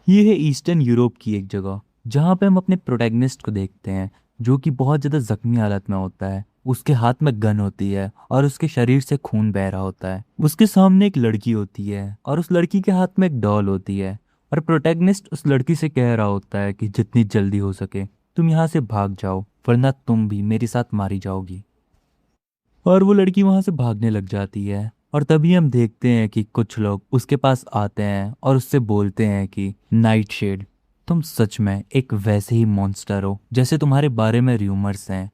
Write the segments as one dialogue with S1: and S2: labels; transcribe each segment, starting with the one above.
S1: ये है eastern Europe की एक जगह जहाँ पे हम अपने प्रोटैगनिस्ट को देखते हैं, जो कि बहुत ज़्यादा जख्मी हालत में होता है। उसके हाथ में गन होती है और उसके शरीर से खून बह रहा होता है। उसके सामने एक लड़की होती है और उस लड़की के हाथ में एक डॉल होती है। और प्रोटैगनिस्ट उस लड़की से कह रहा होता है कि जितनी जल्दी हो सके तुम यहाँ से भाग जाओ, वरना तुम भी मेरे साथ मारी जाओगी। और वो लड़की वहां से भागने लग जाती है। और तभी हम देखते हैं कि कुछ लोग उसके पास आते हैं और उससे बोलते हैं कि नाइट शेड, तुम सच में एक वैसे ही मॉन्स्टर हो जैसे तुम्हारे बारे में र्यूमर्स हैं।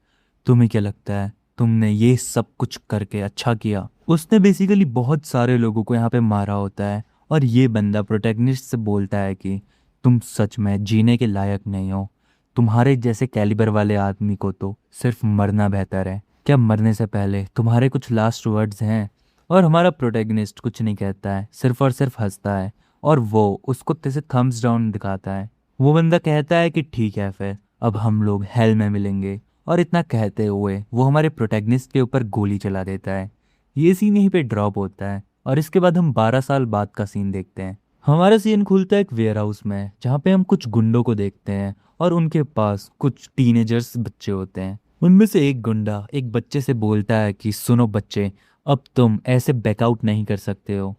S1: तुम्हें क्या लगता है तुमने ये सब कुछ करके अच्छा किया? उसने बेसिकली बहुत सारे लोगों को यहाँ पे मारा होता है। और ये बंदा प्रोटैगनिस्ट से बोलता है कि तुम सच में जीने के लायक नहीं हो। तुम्हारे जैसे कैलिबर वाले आदमी को तो सिर्फ मरना बेहतर है। क्या मरने से पहले तुम्हारे कुछ लास्ट वर्ड्स हैं? और हमारा प्रोटैगनिस्ट कुछ नहीं कहता है, सिर्फ और सिर्फ हंसता है। और वो उस कुत्ते से थम्स डाउन दिखाता है। वो बंदा कहता है कि ठीक है फिर, अब हम लोग हेल में मिलेंगे। और इतना कहते हुए वो हमारे प्रोटैगनिस्ट के ऊपर गोली चला देता है। ये सीन यहीं पे ड्रॉप होता है और इसके बाद हम 12 साल बाद का सीन देखते हैं। हमारा सीन खुलता है एक वेयर हाउस में, जहाँ पे हम कुछ गुंडों को देखते हैं और उनके पास कुछ टीनेजर्स बच्चे होते हैं। उनमें से एक गुंडा एक बच्चे से बोलता है कि सुनो बच्चे, अब तुम ऐसे बैकआउट नहीं कर सकते हो।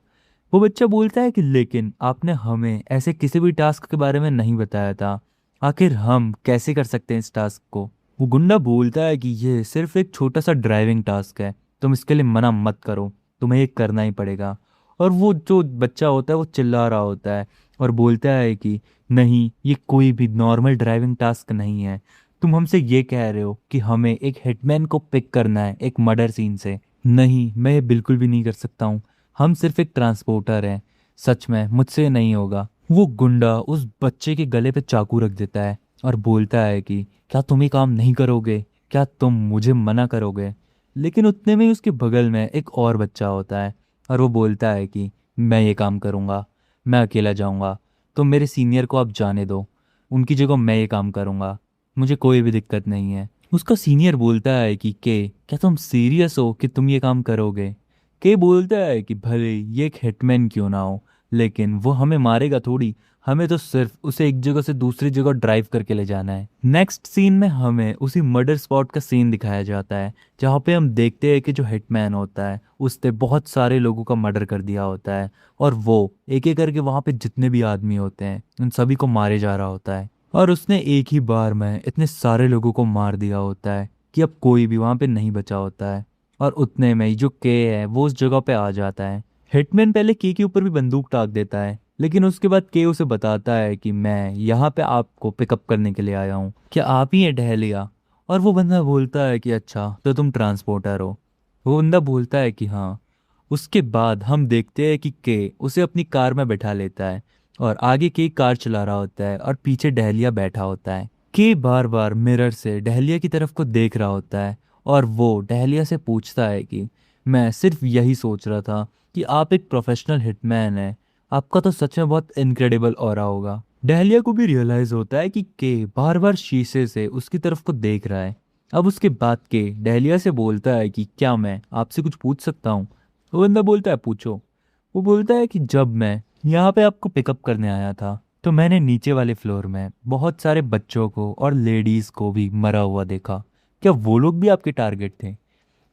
S1: वो बच्चा बोलता है कि लेकिन आपने हमें ऐसे किसी भी टास्क के बारे में नहीं बताया था, आखिर हम कैसे कर सकते हैं इस टास्क को? वो गुंडा बोलता है कि ये सिर्फ एक छोटा सा ड्राइविंग टास्क है, तुम इसके लिए मना मत करो, तुम्हें ये करना ही पड़ेगा। और वो जो बच्चा होता है वो चिल्ला रहा होता है और बोलता है कि नहीं, ये कोई भी नॉर्मल ड्राइविंग टास्क नहीं है। तुम हमसे ये कह रहे हो कि हमें एक हिटमैन को पिक करना है एक मर्डर सीन से? नहीं, मैं ये बिल्कुल भी नहीं कर सकता हूँ। हम सिर्फ एक ट्रांसपोर्टर हैं। सच में मुझसे नहीं होगा। वो गुंडा उस बच्चे के गले पे चाकू रख देता है और बोलता है कि क्या तुम ये काम नहीं करोगे? क्या तुम मुझे मना करोगे? लेकिन उतने में ही उसके बगल में एक और बच्चा होता है और वो बोलता है कि मैं ये काम करूँगा, मैं अकेला जाऊँगा, तुम मेरे सीनियर को अब जाने दो, उनकी जगह मैं ये काम करूँगा, मुझे कोई भी दिक्कत नहीं है। उसका सीनियर बोलता है कि के, क्या तुम सीरियस हो कि तुम ये काम करोगे? के बोलता है कि भले ये एक हिटमैन क्यों ना हो, लेकिन वो हमें मारेगा थोड़ी। हमें तो सिर्फ उसे एक जगह से दूसरी जगह ड्राइव करके ले जाना है। नेक्स्ट सीन में हमें उसी मर्डर स्पॉट का सीन दिखाया जाता है, जहाँ पे हम देखते हैं कि जो हिटमैन होता है उसने बहुत सारे लोगों का मर्डर कर दिया होता है। और वो एक एक करके वहाँ पे जितने भी आदमी होते हैं उन सभी को मारे जा रहा होता है। और उसने एक ही बार में इतने सारे लोगों को मार दिया होता है कि अब कोई भी वहाँ पे नहीं बचा होता है। और उतने में ही जो के है वो उस जगह पे आ जाता है। हिटमैन पहले के ऊपर भी बंदूक ताक देता है, लेकिन उसके बाद के उसे बताता है कि मैं यहाँ पे आपको पिकअप करने के लिए आया हूँ, क्या आप ही हैं डहलिया? और वो बंदा बोलता है कि अच्छा तो तुम ट्रांसपोर्टर हो। वो बंदा बोलता है कि हाँ। उसके बाद हम देखते हैं कि के उसे अपनी कार में बैठा लेता है और आगे के कार चला रहा होता है और पीछे डहलिया बैठा होता है। के बार बार मिरर से डहलिया की तरफ को देख रहा होता है और वो डहलिया से पूछता है कि मैं सिर्फ यही सोच रहा था कि आप एक प्रोफेशनल हिटमैन हैं, आपका तो सच में बहुत इनक्रेडिबल ऑरा होगा। डहलिया को भी रियलाइज होता है कि के बार बार शीशे से उसकी तरफ को देख रहा है। अब उसके बाद के डहलिया से बोलता है कि क्या मैं आपसे कुछ पूछ सकता हूँ? वो बंदा बोलता है पूछो। वो बोलता है कि जब मैं यहाँ पे आपको पिकअप करने आया था तो मैंने नीचे वाले फ्लोर में बहुत सारे बच्चों को और लेडीज को भी मरा हुआ देखा, क्या वो लोग भी आपके टारगेट थे?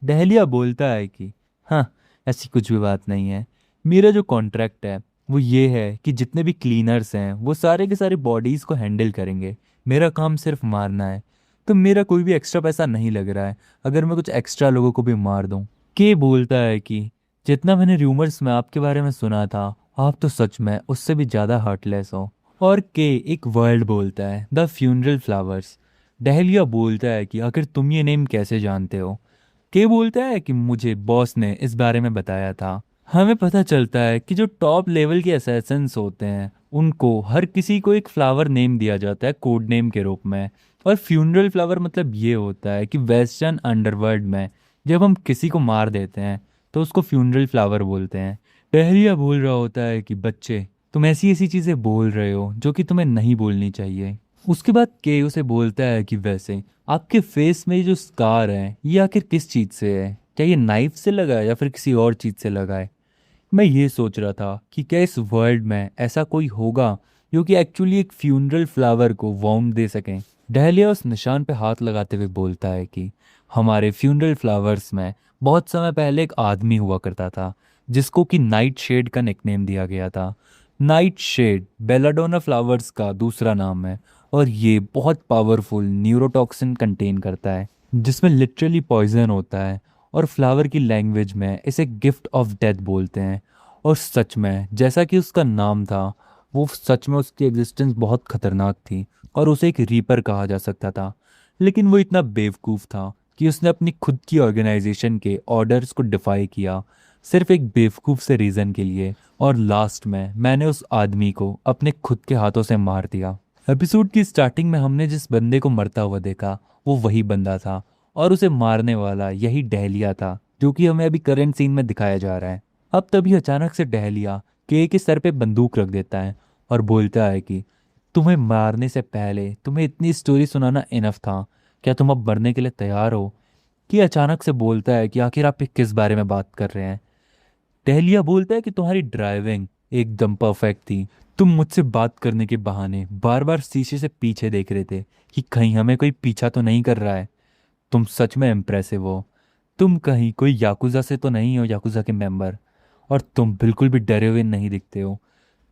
S1: दहलिया बोलता है कि हाँ, ऐसी कुछ भी बात नहीं है। मेरा जो कॉन्ट्रैक्ट है वो ये है कि जितने भी क्लीनर्स हैं वो सारे के सारे बॉडीज़ को हैंडल करेंगे, मेरा काम सिर्फ मारना है। तो मेरा कोई भी एक्स्ट्रा पैसा नहीं लग रहा है अगर मैं कुछ एक्स्ट्रा लोगों को भी मार दूं। के बोलता है कि जितना मैंने र्यूमर्स में आपके बारे में सुना था, आप तो सच में उससे भी ज़्यादा हार्टलेस हो। और के एक वर्ड बोलता है, द फ्यूनरल फ्लावर्स। डहलिया बोलता है कि आखिर तुम ये नेम कैसे जानते हो? के बोलता है कि मुझे बॉस ने इस बारे में बताया था। हमें पता चलता है कि जो टॉप लेवल के असैसिन्स होते हैं उनको हर किसी को एक फ्लावर नेम दिया जाता है कोड नेम के रूप में। और फ्यूनरल फ्लावर मतलब ये होता है कि वेस्टर्न अंडरवर्ल्ड में जब हम किसी को मार देते हैं तो उसको फ्यूनरल फ्लावर बोलते हैं। टहलिया बोल रहा होता है कि बच्चे, तुम ऐसी ऐसी चीज़ें बोल रहे हो जो कि तुम्हें नहीं बोलनी चाहिए। उसके बाद के उसे बोलता है कि वैसे आपके फेस में ये जो स्कार है ये आखिर किस चीज़ से है? क्या ये नाइफ से लगा है या फिर किसी और चीज़ से लगा है? मैं ये सोच रहा था कि क्या इस वर्ल्ड में ऐसा कोई होगा जो कि एक्चुअली एक फ्यूनरल फ्लावर को वार्म दे सकें। डहलिया उस निशान पे हाथ लगाते हुए बोलता है कि हमारे फ्यूनरल फ्लावर्स में बहुत समय पहले एक आदमी हुआ करता था जिसको कि नाइट शेड का निकनेम दिया गया था। नाइट शेड बेलाडोना फ्लावर्स का दूसरा नाम है और ये बहुत पावरफुल न्यूरोटॉक्सिन कंटेन करता है जिसमें लिटरली पॉइजन होता है, और फ्लावर की लैंग्वेज में इसे गिफ्ट ऑफ डेथ बोलते हैं। और सच में जैसा कि उसका नाम था, वो सच में उसकी एग्जिस्टेंस बहुत खतरनाक थी और उसे एक रीपर कहा जा सकता था। लेकिन वो इतना बेवकूफ़ था कि उसने अपनी खुद की ऑर्गेनाइजेशन के ऑर्डर्स को डिफाई किया सिर्फ एक बेवकूफ़ से रीज़न के लिए, और लास्ट में मैंने उस आदमी को अपने खुद के हाथों से मार दिया। एपिसोड की स्टार्टिंग में हमने जिस बंदे को मरता हुआ देखा वो वही बंदा था, और उसे मारने वाला यही डहलिया था जो कि हमें अभी करंट सीन में दिखाया जा रहा है। अब तभी अचानक से डहलिया के सर पे बंदूक रख देता है और बोलता है कि तुम्हें मारने से पहले तुम्हें इतनी स्टोरी सुनाना इनफ था, क्या तुम अब मरने के लिए तैयार हो? कि अचानक से बोलता है कि आखिर आप किस बारे में बात कर रहे हैं। टहलिया बोलता है कि तुम्हारी ड्राइविंग एकदम परफेक्ट थी, तुम मुझसे बात करने के बहाने बार बार शीशे से पीछे देख रहे थे कि कहीं हमें कोई पीछा तो नहीं कर रहा है। तुम सच में इम्प्रेसिव हो, तुम कहीं कोई याकुजा से तो नहीं हो, याकुजा के मेंबर, और तुम बिल्कुल भी डरे हुए नहीं दिखते हो।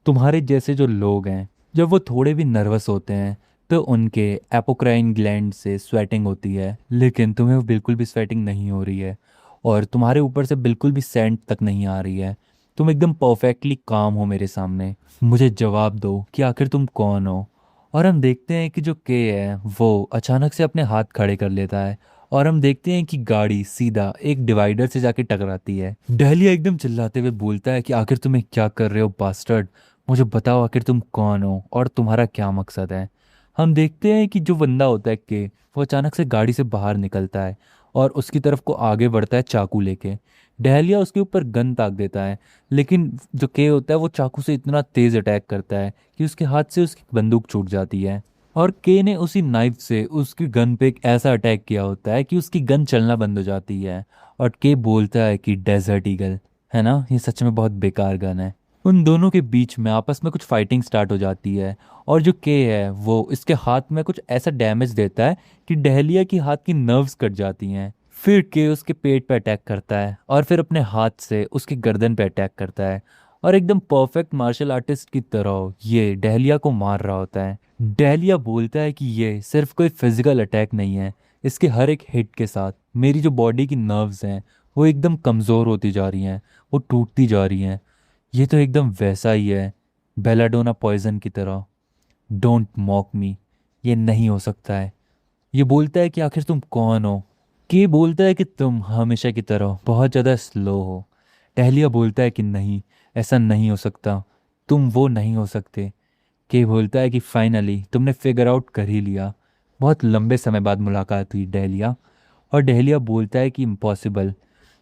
S1: तुम्हारे जैसे जो लोग हैं जब वो थोड़े भी नर्वस होते हैं तो उनके एपोक्राइन ग्लैंड से स्वेटिंग होती है, लेकिन तुम्हें वो बिल्कुल भी स्वेटिंग नहीं हो रही है और तुम्हारे ऊपर से बिल्कुल भी सेंट तक नहीं आ रही है। तुम एकदम परफेक्टली काम हो मेरे सामने। मुझे जवाब दो कि आखिर तुम कौन हो। और हम देखते हैं कि जो के है वो अचानक से अपने हाथ खड़े कर लेता है और हम देखते हैं कि गाड़ी सीधा एक डिवाइडर से जाके टकराती है। डहलिया एकदम चिल्लाते हुए बोलता है कि आखिर तुम्हें क्या कर रहे हो बास्टर्ड, मुझे बताओ आखिर तुम कौन हो और तुम्हारा क्या मकसद है। हम देखते हैं कि जो बंदा होता है के, वो अचानक से गाड़ी से बाहर निकलता है और उसकी तरफ को आगे बढ़ता है चाकू लेके। डहलिया उसके ऊपर गन ताक देता है, लेकिन जो के होता है वो चाकू से इतना तेज अटैक करता है कि उसके हाथ से उसकी बंदूक छूट जाती है। और के ने उसी नाइफ से उसकी गन पे एक ऐसा अटैक किया होता है कि उसकी गन चलना बंद हो जाती है। और के बोलता है कि डेजर्ट ईगल है ना, ये सच में बहुत बेकार गन है। उन दोनों के बीच में आपस में कुछ फाइटिंग स्टार्ट हो जाती है और जो के है वो इसके हाथ में कुछ ऐसा डैमेज देता है कि डहलिया की हाथ की नर्व्स कट जाती हैं। फिर के उसके पेट पे अटैक करता है और फिर अपने हाथ से उसकी गर्दन पे अटैक करता है और एकदम परफेक्ट मार्शल आर्टिस्ट की तरह ये डहलिया को मार रहा होता है। डहलिया बोलता है कि ये सिर्फ कोई फिजिकल अटैक नहीं है, इसके हर एक हिट के साथ मेरी जो बॉडी की नर्व्स हैं वो एकदम कमज़ोर होती जा रही हैं, वो टूटती जा रही हैं। ये तो एकदम वैसा ही है, बेलाडोना पॉइजन की तरह। डोंट मॉक मी, ये नहीं हो सकता है। ये बोलता है कि आखिर तुम कौन हो। के बोलता है कि तुम हमेशा की तरह बहुत ज़्यादा स्लो हो। टहलिया बोलता है कि नहीं, ऐसा नहीं हो सकता, तुम वो नहीं हो सकते। के बोलता है कि फाइनली तुमने फिगर आउट कर ही लिया। बहुत लंबे समय बाद मुलाकात हुई डहलिया। और डहलिया बोलता है कि इम्पॉसिबल,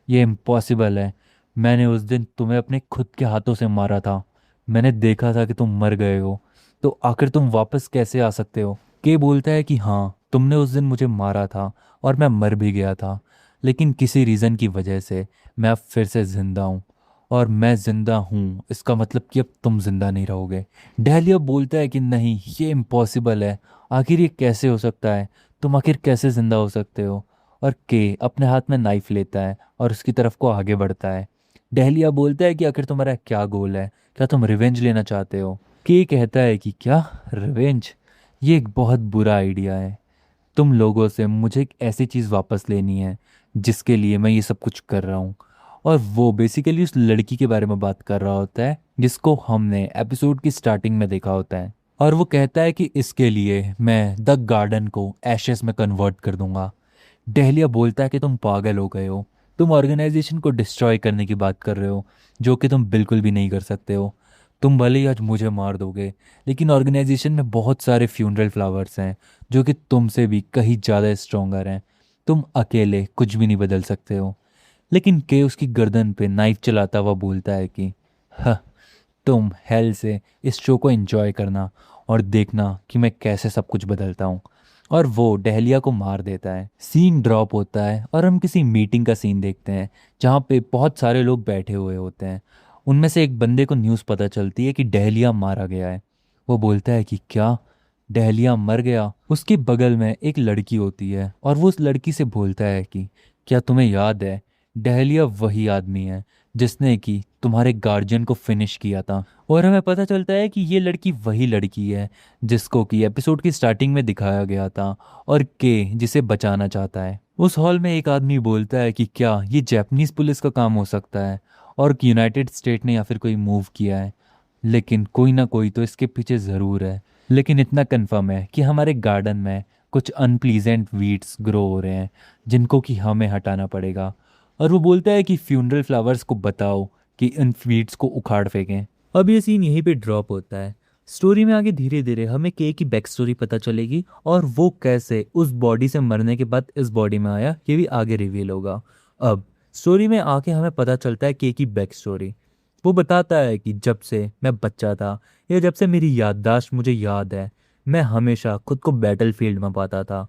S1: ये इम्पॉसिबल है। मैंने उस दिन तुम्हें अपने खुद के हाथों से मारा था, मैंने देखा था कि तुम मर गए हो, तो आखिर तुम वापस कैसे आ सकते हो। के बोलता है कि हाँ, तुमने उस दिन मुझे मारा था और मैं मर भी गया था, लेकिन किसी रीज़न की वजह से मैं अब फिर से ज़िंदा हूँ, और मैं ज़िंदा हूँ इसका मतलब कि अब तुम ज़िंदा नहीं रहोगे। डहलिया बोलता है कि नहीं, ये इम्पॉसिबल है, आखिर ये कैसे हो सकता है, तुम आखिर कैसे ज़िंदा हो सकते हो। और के अपने हाथ में नाइफ लेता है और उसकी तरफ को आगे बढ़ता है। डहलिया बोलता है कि आखिर तुम्हारा क्या गोल है, क्या तुम रिवेंज लेना चाहते हो। के कहता है कि क्या रिवेंज, ये एक बहुत बुरा आइडिया है। तुम लोगों से मुझे एक ऐसी चीज़ वापस लेनी है जिसके लिए मैं ये सब कुछ कर रहा हूँ। और वो बेसिकली उस लड़की के बारे में बात कर रहा होता है जिसको हमने एपिसोड की स्टार्टिंग में देखा होता है। और वो कहता है कि इसके लिए मैं द गार्डन को एशेस में कन्वर्ट कर दूंगा। डहलिया बोलता है कि तुम पागल हो गए हो, तुम ऑर्गेनाइजेशन को डिस्ट्रॉय करने की बात कर रहे हो, जो कि तुम बिल्कुल भी नहीं कर सकते हो। तुम भले ही आज मुझे मार दोगे, लेकिन ऑर्गेनाइजेशन में बहुत सारे फ्यूनरल फ्लावर्स हैं जो कि तुमसे भी कहीं ज़्यादा स्ट्रोंगर हैं। तुम अकेले कुछ भी नहीं बदल सकते हो। लेकिन के उसकी गर्दन पे नाइफ चलाता हुआ बोलता है कि हाँ, तुम हेल से इस शो को एंजॉय करना और देखना कि मैं कैसे सब कुछ बदलता हूँ। और वो डहलिया को मार देता है। सीन ड्रॉप होता है और हम किसी मीटिंग का सीन देखते हैं जहाँ पे बहुत सारे लोग बैठे हुए होते हैं। उनमें से एक बंदे को न्यूज़ पता चलती है कि डहलिया मारा गया है। वो बोलता है कि क्या डहलिया मर गया? उसके बगल में एक लड़की होती है और वो उस लड़की से बोलता है कि क्या तुम्हें याद है, डहलिया वही आदमी है जिसने कि तुम्हारे गार्जियन को फिनिश किया था। और हमें पता चलता है कि ये लड़की वही लड़की है जिसको कि एपिसोड की स्टार्टिंग में दिखाया गया था और के जिसे बचाना चाहता है। उस हॉल में एक आदमी बोलता है कि क्या ये जापानीज पुलिस का काम हो सकता है और यूनाइटेड स्टेट ने या फिर कोई मूव किया है, लेकिन कोई ना कोई तो इसके पीछे ज़रूर है। लेकिन इतना कंफर्म है कि हमारे गार्डन में कुछ अनप्लीजेंट वीड्स ग्रो हो रहे हैं जिनको कि हमें हटाना पड़ेगा। और वो बोलता है कि फ्यूनरल फ्लावर्स को बताओ कि इन वीड्स को उखाड़ फेंकें। अब ये सीन यहीं पे ड्रॉप होता है। स्टोरी में आगे धीरे धीरे हमें के की बैक स्टोरी पता चलेगी और वो कैसे उस बॉडी से मरने के बाद इस बॉडी में आया ये भी आगे रिवील होगा। अब स्टोरी में आके हमें पता चलता है के की बैक स्टोरी। वो बताता है कि जब से मैं बच्चा था या जब से मेरी याददाश्त मुझे याद है, मैं हमेशा खुद को बैटलफील्ड में पाता था।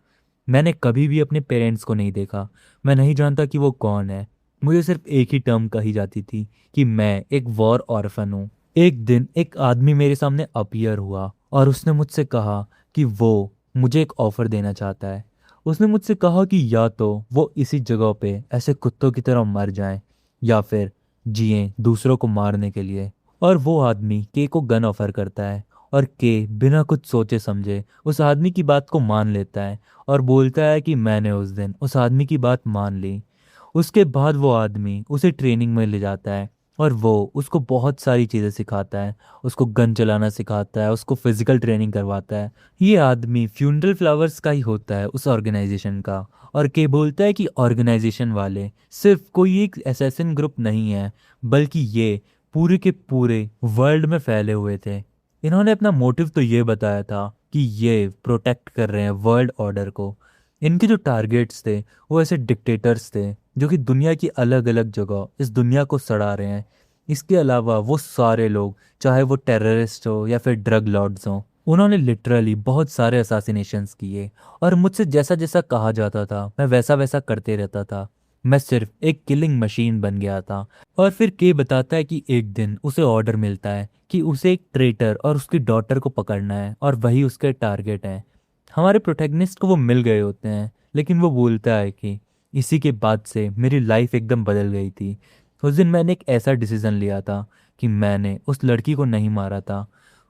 S1: मैंने कभी भी अपने पेरेंट्स को नहीं देखा। मैं नहीं जानता कि वो कौन है। मुझे सिर्फ एक ही टर्म कही जाती थी कि मैं एक वॉर ऑर्फन हूँ। एक दिन एक आदमी मेरे सामने अपीयर हुआ और उसने मुझसे कहा कि वो मुझे एक ऑफर देना चाहता है। उसने मुझसे कहा कि या तो वो इसी जगह पे ऐसे कुत्तों की तरह मर जाएं या फिर जिए दूसरों को मारने के लिए। और वो आदमी के को गन ऑफर करता है और के बिना कुछ सोचे समझे उस आदमी की बात को मान लेता है और बोलता है कि मैंने उस दिन उस आदमी की बात मान ली। उसके बाद वो आदमी उसे ट्रेनिंग में ले जाता है और वो उसको बहुत सारी चीज़ें सिखाता है। उसको गन चलाना सिखाता है, उसको फिजिकल ट्रेनिंग करवाता है। ये आदमी फ्यूनरल फ्लावर्स का ही होता है, उस ऑर्गेनाइजेशन का। और के बोलता है कि ऑर्गेनाइजेशन वाले सिर्फ कोई एक असैसिन ग्रुप नहीं है, बल्कि ये पूरे के पूरे वर्ल्ड में फैले हुए थे। इन्होंने अपना मोटिव तो ये बताया था कि ये प्रोटेक्ट कर रहे हैं वर्ल्ड ऑर्डर को। इनके जो टारगेट्स थे वो ऐसे डिक्टेटर्स थे जो कि दुनिया की अलग अलग जगह इस दुनिया को सड़ा रहे हैं। इसके अलावा वो सारे लोग, चाहे वो टेररिस्ट हो या फिर ड्रग लॉर्ड्स हो, उन्होंने लिटरली बहुत सारे असासिनेशंस किए। और मुझसे जैसा जैसा कहा जाता था मैं वैसा वैसा करते रहता था। मैं सिर्फ एक किलिंग मशीन बन गया था। और फिर के बताता है कि एक दिन उसे ऑर्डर मिलता है कि उसे एक ट्रेटर और उसकी डॉटर को पकड़ना है और वही उसके टारगेट है। हमारे प्रोटैगनिस्ट को वो मिल गए होते हैं, लेकिन वो बोलता है कि इसी के बाद से मेरी लाइफ एकदम बदल गई थी। उस दिन मैंने एक ऐसा डिसीजन लिया था कि मैंने उस लड़की को नहीं मारा था।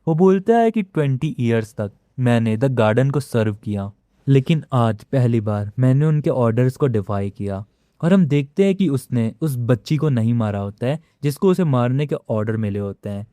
S1: वो बोलता है कि 20 ईयर्स तक मैंने द गार्डन को सर्व किया, लेकिन आज पहली बार मैंने उनके ऑर्डर्स को डिफाई किया। और हम देखते हैं कि उसने उस बच्ची को नहीं मारा होता है जिसको उसे मारने के ऑर्डर मिले होते हैं।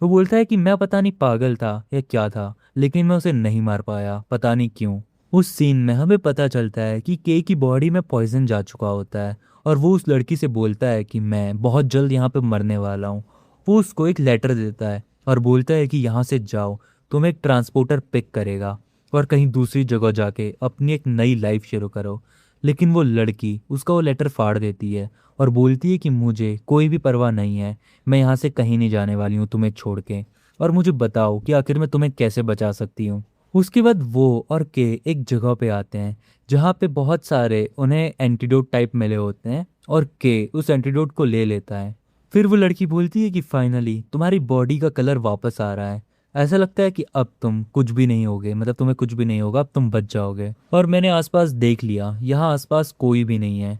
S1: वो बोलता है कि मैं पता नहीं पागल था या क्या था, लेकिन मैं उसे नहीं मार पाया, पता नहीं क्यों। उस सीन में हमें पता चलता है कि के की बॉडी में पॉइजन जा चुका होता है और वो उस लड़की से बोलता है कि मैं बहुत जल्द यहाँ पे मरने वाला हूँ। वो उसको एक लेटर देता है और बोलता है कि यहाँ से जाओ, तुम एक ट्रांसपोर्टर पिक करेगा और कहीं दूसरी जगह जाके अपनी एक नई लाइफ शुरू करो। लेकिन वो लड़की उसका वो लेटर फाड़ देती है और बोलती है कि मुझे कोई भी परवाह नहीं है, मैं यहाँ से कहीं नहीं जाने वाली हूँ तुम्हें छोड़ के, और मुझे बताओ कि आखिर मैं तुम्हें कैसे बचा सकती हूँ। उसके बाद वो और के एक जगह पे आते हैं जहाँ पे बहुत सारे उन्हें एंटीडोट टाइप मिले होते हैं और के उस एंटीडोट को ले लेता है। फिर वो लड़की बोलती है कि फाइनली तुम्हारी बॉडी का कलर वापस आ रहा है, ऐसा लगता है कि अब तुम कुछ भी नहीं होगे, मतलब तुम्हें कुछ भी नहीं होगा, अब तुम बच जाओगे। और मैंने आसपास देख लिया, यहाँ आसपास कोई भी नहीं है।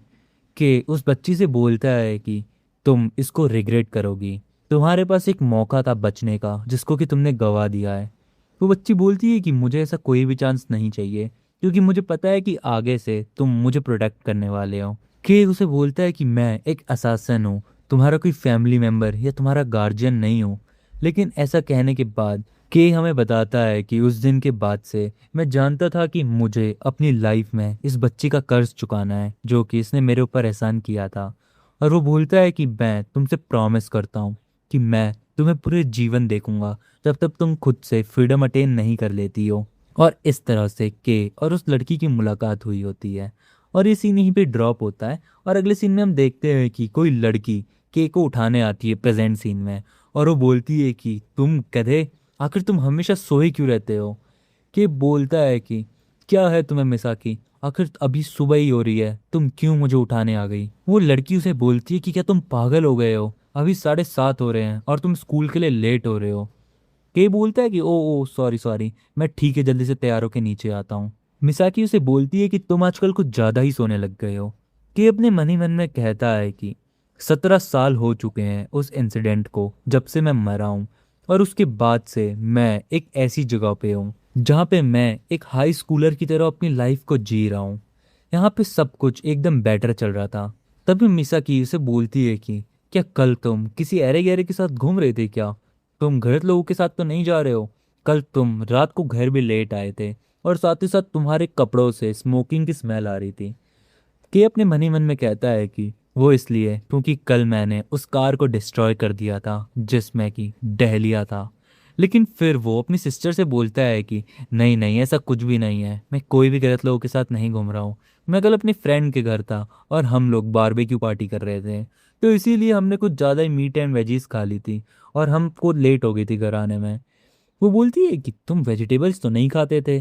S1: कि उस बच्ची से बोलता है कि तुम इसको रिग्रेट करोगी, तुम्हारे पास एक मौका था बचने का जिसको कि तुमने गवा दिया है। वो बच्ची बोलती है कि मुझे ऐसा कोई भी चांस नहीं चाहिए क्योंकि मुझे पता है कि आगे से तुम मुझे प्रोटेक्ट करने वाले हो। के उसे बोलता है कि मैं एक असासन हूँ, तुम्हारा कोई फैमिली मेम्बर या तुम्हारा गार्जियन नहीं हूँ। लेकिन ऐसा कहने के बाद के हमें बताता है कि उस दिन के बाद से मैं जानता था कि मुझे अपनी लाइफ में इस बच्ची का कर्ज चुकाना है जो कि इसने मेरे ऊपर एहसान किया था। और वो बोलता है कि मैं तुमसे प्रॉमिस करता हूँ कि मैं तुम्हें पूरे जीवन देखूंगा जब तक तुम खुद से फ्रीडम अटेन नहीं कर लेती हो। और इस तरह से के और उस लड़की की मुलाकात हुई होती है और ये सीन यहीं पे ड्रॉप होता है। और अगले सीन में हम देखते हैं कि कोई लड़की के को उठाने आती है प्रेजेंट सीन में और वो बोलती है कि तुम गधे, आखिर तुम हमेशा सोए क्यों रहते हो। के बोलता है कि क्या है तुम्हें मिसाकी, आखिर अभी सुबह ही हो रही है, तुम क्यों मुझे उठाने आ गई। वो लड़की उसे बोलती है कि क्या तुम पागल हो गए हो, अभी 7:30 हो रहे हैं और तुम स्कूल के लिए लेट हो रहे हो। के बोलता है कि ओ ओ सॉरी सॉरी, मैं ठीक है जल्दी से तैयार होके नीचे आता हूँ। मिसाकी उसे बोलती है कि तुम आजकल कुछ ज़्यादा ही सोने लग गए हो। के अपने मन ही मन में कहता है कि 17 साल हो चुके हैं उस इंसिडेंट को जब से मैं मरा हूँ, और उसके बाद से मैं एक ऐसी जगह पे हूँ जहाँ पे मैं एक हाई स्कूलर की तरह अपनी लाइफ को जी रहा हूँ। यहाँ पे सब कुछ एकदम बेटर चल रहा था। तभी मिसाकी उसे बोलती है कि क्या कल तुम किसी अरे गहरे के साथ घूम रहे थे क्या? तुम घर लोगों के साथ तो नहीं जा रहे हो? कल तुम रात को घर भी लेट आए थे, और साथ ही साथ तुम्हारे कपड़ों से स्मोकिंग की स्मेल आ रही थी। के अपने मन ही मन में कहता है कि वो इसलिए क्योंकि कल मैंने उस कार को डिस्ट्रॉय कर दिया था जिसमें कि डहलिया था। लेकिन फिर वो अपनी सिस्टर से बोलता है कि नहीं नहीं, ऐसा कुछ भी नहीं है, मैं कोई भी गलत लोगों के साथ नहीं घूम रहा हूँ। मैं कल अपनी फ्रेंड के घर था और हम लोग बारबेक्यू पार्टी कर रहे थे, तो इसीलिए हमने कुछ ज़्यादा ही मीट एंड वेजीज खा ली थी और हमको लेट हो गई थी घर आने में। वो बोलती है कि तुम वेजिटेबल्स तो नहीं खाते थे।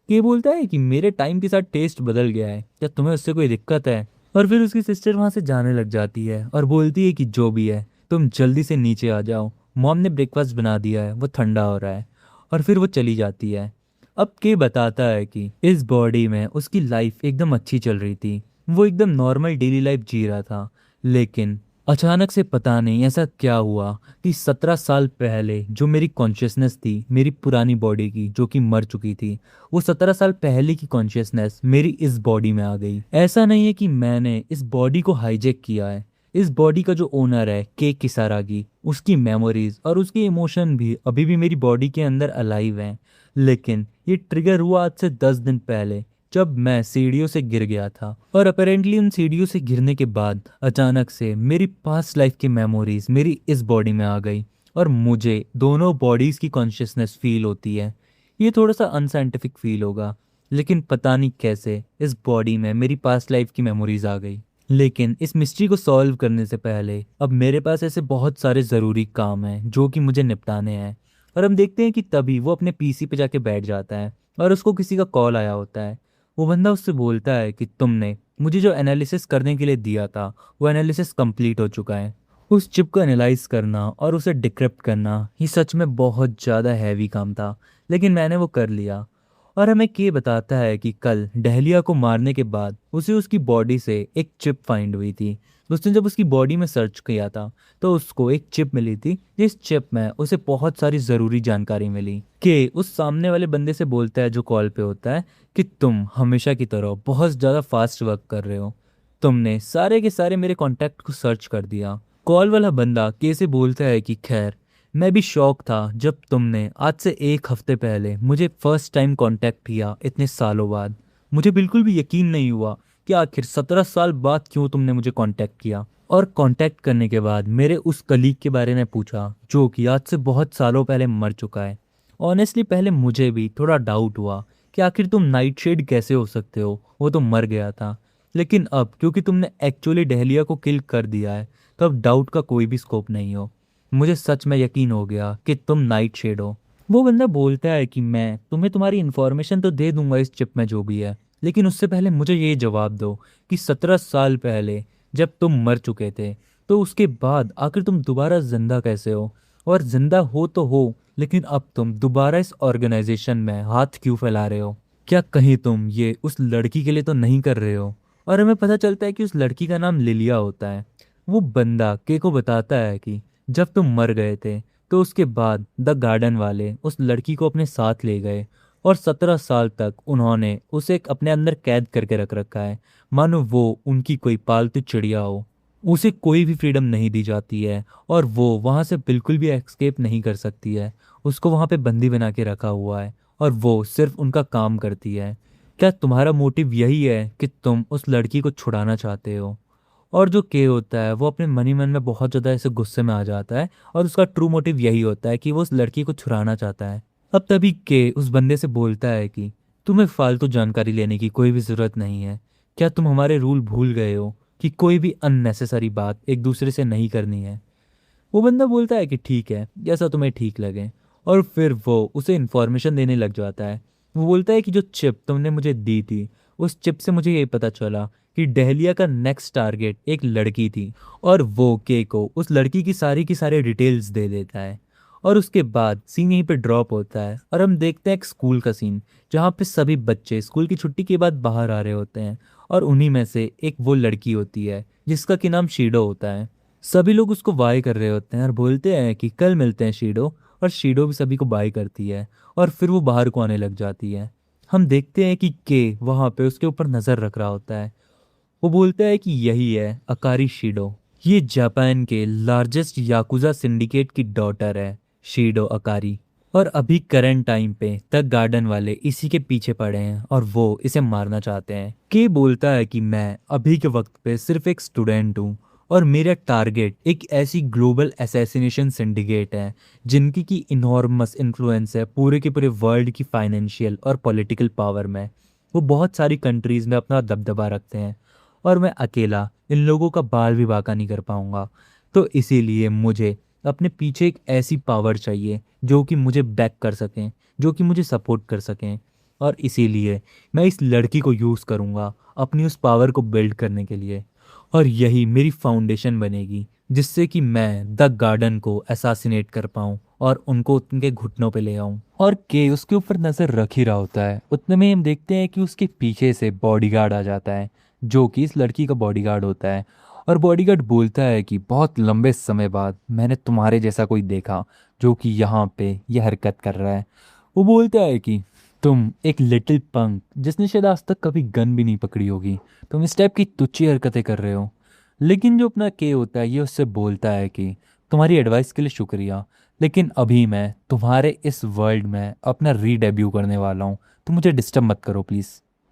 S1: ये बोलता है कि मेरे टाइम के साथ टेस्ट बदल गया है, क्या तुम्हें उससे कोई दिक्कत है? और फिर उसकी सिस्टर वहां से जाने लग जाती है और बोलती है कि जो भी है तुम जल्दी से नीचे आ जाओ, मॉम ने ब्रेकफास्ट बना दिया है, वो ठंडा हो रहा है। और फिर वो चली जाती है। अब के बताता है कि इस बॉडी में उसकी लाइफ एकदम अच्छी चल रही थी, वो एकदम नॉर्मल डेली लाइफ जी रहा था। लेकिन अचानक से पता नहीं ऐसा क्या हुआ कि 17 साल पहले जो मेरी कॉन्शियसनेस थी मेरी पुरानी बॉडी की जो कि मर चुकी थी, वो 17 साल पहले की कॉन्शियसनेस मेरी इस बॉडी में आ गई। ऐसा नहीं है कि मैंने इस बॉडी को हाईजेक किया है। इस बॉडी का जो ओनर है के किसारागी, उसकी मेमोरीज और उसकी इमोशन भी अभी भी मेरी बॉडी के अंदर अलाइव हैं। लेकिन ये ट्रिगर हुआ आज से 10 दिन पहले, जब मैं सीढ़ियों से गिर गया था। और अपेरेंटली उन सीढ़ियों से गिरने के बाद अचानक से मेरी पास्ट लाइफ की मेमोरीज मेरी इस बॉडी में आ गई, और मुझे दोनों बॉडीज की कॉन्शियसनेस फील होती है। ये थोड़ा सा अनसाइंटिफिक फील होगा, लेकिन पता नहीं कैसे इस बॉडी में मेरी पास्ट लाइफ की मेमोरीज आ गई। लेकिन इस मिस्ट्री को सॉल्व करने से पहले अब मेरे पास ऐसे बहुत सारे ज़रूरी काम हैं जो कि मुझे निपटाने हैं। और हम देखते हैं कि तभी वो अपने पीसी पे जाके बैठ जाता है और उसको किसी का कॉल आया होता है। वो बंदा उससे बोलता है कि तुमने मुझे जो एनालिसिस करने के लिए दिया था वो एनालिसिस कंप्लीट हो चुका है। उस चिप को एनालाइज करना और उसे डिक्रिप्ट करना ही सच में बहुत ज़्यादा हैवी काम था, लेकिन मैंने वो कर लिया। और हमें के बताता है कि कल डहलिया को मारने के बाद उसे उसकी बॉडी से एक चिप फाइंड हुई थी। उसने जब उसकी बॉडी में सर्च किया था तो उसको एक चिप मिली थी, जिस चिप में उसे बहुत सारी ज़रूरी जानकारी मिली। के उस सामने वाले बंदे से बोलता है जो कॉल पे होता है कि तुम हमेशा की तरह बहुत ज़्यादा फास्ट वर्क कर रहे हो, तुमने सारे के सारे मेरे कॉन्टैक्ट को सर्च कर दिया। कॉल वाला बंदा के से बोलता है कि खैर, मैं भी शौक था जब तुमने आज से 1 हफ्ते पहले मुझे फर्स्ट टाइम कांटेक्ट किया इतने सालों बाद। मुझे बिल्कुल भी यकीन नहीं हुआ कि आखिर 17 साल बाद क्यों तुमने मुझे कांटेक्ट किया। और कांटेक्ट करने के बाद मेरे उस कलीग के बारे में पूछा जो कि आज से बहुत सालों पहले मर चुका है। ऑनेस्टली पहले मुझे भी थोड़ा डाउट हुआ कि आखिर तुम नाइट शेड कैसे हो सकते हो, वो तो मर गया था। लेकिन अब क्योंकि तुमने एक्चुअली डहलिया को किल कर दिया है, तो अब डाउट का कोई भी स्कोप नहीं हो। मुझे सच में यकीन हो गया कि तुम नाइट शेड हो। वो बंदा बोलता है कि मैं तुम्हें तुम्हारी इन्फॉर्मेशन तो दे दूंगा इस चिप में जो भी है, लेकिन उससे पहले मुझे ये जवाब दो कि 17 साल पहले जब तुम मर चुके थे तो उसके बाद आखिर तुम दोबारा जिंदा कैसे हो? और जिंदा हो तो हो, लेकिन अब तुम दोबारा इस ऑर्गेनाइजेशन में हाथ क्यों फैला रहे हो? क्या कहीं तुम ये उस लड़की के लिए तो नहीं कर रहे हो? और हमें पता चलता है कि उस लड़की का नाम लिलिया होता है। वो बंदा के को बताता है कि जब तुम मर गए थे तो उसके बाद द गार्डन वाले उस लड़की को अपने साथ ले गए, और 17 साल तक उन्होंने उसे अपने अंदर कैद करके रख रखा है, मानो वो उनकी कोई पालतू चिड़िया हो। उसे कोई भी फ्रीडम नहीं दी जाती है और वो वहाँ से बिल्कुल भी एस्केप नहीं कर सकती है। उसको वहाँ पे बंदी बना के रखा हुआ है और वो सिर्फ उनका काम करती है। क्या तुम्हारा मोटिव यही है कि तुम उस लड़की को छुड़ाना चाहते हो? और जो के होता है वो अपने मन ही मन में बहुत ज़्यादा ऐसे गुस्से में आ जाता है, और उसका ट्रू मोटिव यही होता है कि वो उस लड़की को छुड़ाना चाहता है। अब तभी के उस बंदे से बोलता है कि तुम्हें फालतू जानकारी लेने की कोई भी ज़रूरत नहीं है। क्या तुम हमारे रूल भूल गए हो कि कोई भी अननेसेसरी बात एक दूसरे से नहीं करनी है? वो बंदा बोलता है कि ठीक है, जैसा तुम्हें ठीक लगे। और फिर वो उसे इन्फॉर्मेशन देने लग जाता है। वो बोलता है कि जो चिप तुमने मुझे दी थी, उस चिप से मुझे ये पता चला कि डहलिया का नेक्स्ट टारगेट एक लड़की थी, और वो के को उस लड़की की सारी डिटेल्स दे देता है। और उसके बाद सीन यहीं पे ड्रॉप होता है और हम देखते हैं एक स्कूल का सीन, जहाँ पे सभी बच्चे स्कूल की छुट्टी के बाद बाहर आ रहे होते हैं। और उन्हीं में से एक वो लड़की होती है जिसका कि नाम शीडो होता है। सभी लोग उसको बाय कर रहे होते हैं और बोलते हैं कि कल मिलते हैं शीडो। और शीडो भी सभी को बाय करती है और फिर वो बाहर को आने लग जाती है। हम देखते हैं कि के वहाँ पे उसके ऊपर नज़र रख रहा होता है। वो बोलता है कि यही है अकारी शीडो। ये जापान के लार्जेस्ट याकुजा सिंडिकेट की डॉटर है, शीडो अकारी। और अभी करंट टाइम पे तक गार्डन वाले इसी के पीछे पड़े हैं और वो इसे मारना चाहते हैं। के बोलता है कि मैं अभी के वक्त पे सिर्फ एक स्टूडेंट हूँ और मेरा टारगेट एक ऐसी ग्लोबल असैसिनेशन सिंडिकेट है जिनकी की इनॉर्मस इन्फ्लुएंस है पूरे के पूरे वर्ल्ड की फाइनेंशियल और पॉलिटिकल पावर में। वो बहुत सारी कंट्रीज में अपना दबदबा रखते हैं और मैं अकेला इन लोगों का बाल भी बाका नहीं कर पाऊंगा। तो इसीलिए मुझे अपने पीछे एक ऐसी पावर चाहिए जो कि मुझे बैक कर सकें, जो कि मुझे सपोर्ट कर सकें। और इसीलिए मैं इस लड़की को यूज़ करूँगा अपनी उस पावर को बिल्ड करने के लिए। और यही मेरी फाउंडेशन बनेगी जिससे कि मैं द गार्डन को असैसिनेट कर पाऊँ और उनको उनके घुटनों पे ले आऊँ। और के उसके ऊपर नज़र रख ही रहा होता है, उतने में हम देखते हैं कि उसके पीछे से बॉडीगार्ड आ जाता है जो कि इस लड़की का बॉडीगार्ड होता है। और बॉडीगार्ड बोलता है कि बहुत लंबे समय बाद मैंने तुम्हारे जैसा कोई देखा जो कि यहाँ पे ये हरकत कर रहा है। वो बोलता है कि तुम एक लिटिल पंक जिसने शायद आज तक कभी गन भी नहीं पकड़ी होगी, तुम इस टाइप की तुच्छी हरकतें कर रहे हो। लेकिन जो अपना के होता है ये उससे बोलता है कि तुम्हारी एडवाइस के लिए शुक्रिया, लेकिन अभी मैं तुम्हारे इस वर्ल्ड में अपना रीडेब्यू करने वाला हूँ, तो मुझे डिस्टर्ब मत करो प्लीज़।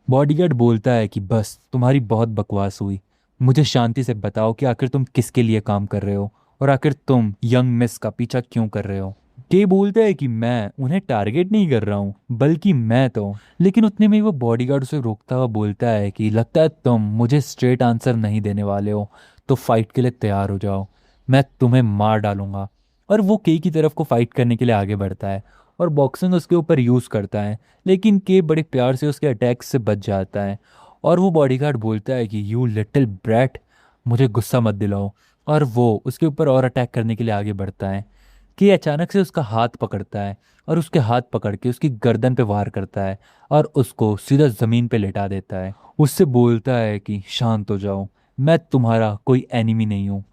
S1: बॉडीगार्ड बोलता है कि बस तुम्हारी बहुत बकवास हुई, मुझे शांति से बताओ कि आखिर तुम किसके लिए काम कर रहे हो और आखिर तुम यंग मिस का पीछा क्यों कर रहे हो। के बोलता है कि मैं उन्हें टारगेट नहीं कर रहा हूँ बल्कि मैं तो। लेकिन उतने में ही वो बॉडीगार्ड उसे रोकता हुआ बोलता है कि लगता है तुम मुझे स्ट्रेट आंसर नहीं देने वाले हो, तो फाइट के लिए तैयार हो जाओ, मैं तुम्हें मार डालूंगा। और वो के की तरफ को फाइट करने के लिए आगे बढ़ता है और बॉक्सिंग उसके ऊपर यूज़ करता है। लेकिन के बड़े प्यार से उसके अटैक से बच जाता है। और वो बॉडीगार्ड बोलता है कि यू लिटिल ब्रैट, मुझे गुस्सा मत दिलाओ। और वो उसके ऊपर और अटैक करने के लिए आगे बढ़ता है कि अचानक से उसका हाथ पकड़ता है और उसके हाथ पकड़ के उसकी गर्दन पे वार करता है और उसको सीधा ज़मीन पे लेटा देता है। उससे बोलता है कि शांत हो जाओ, मैं तुम्हारा कोई एनिमी नहीं हूँ।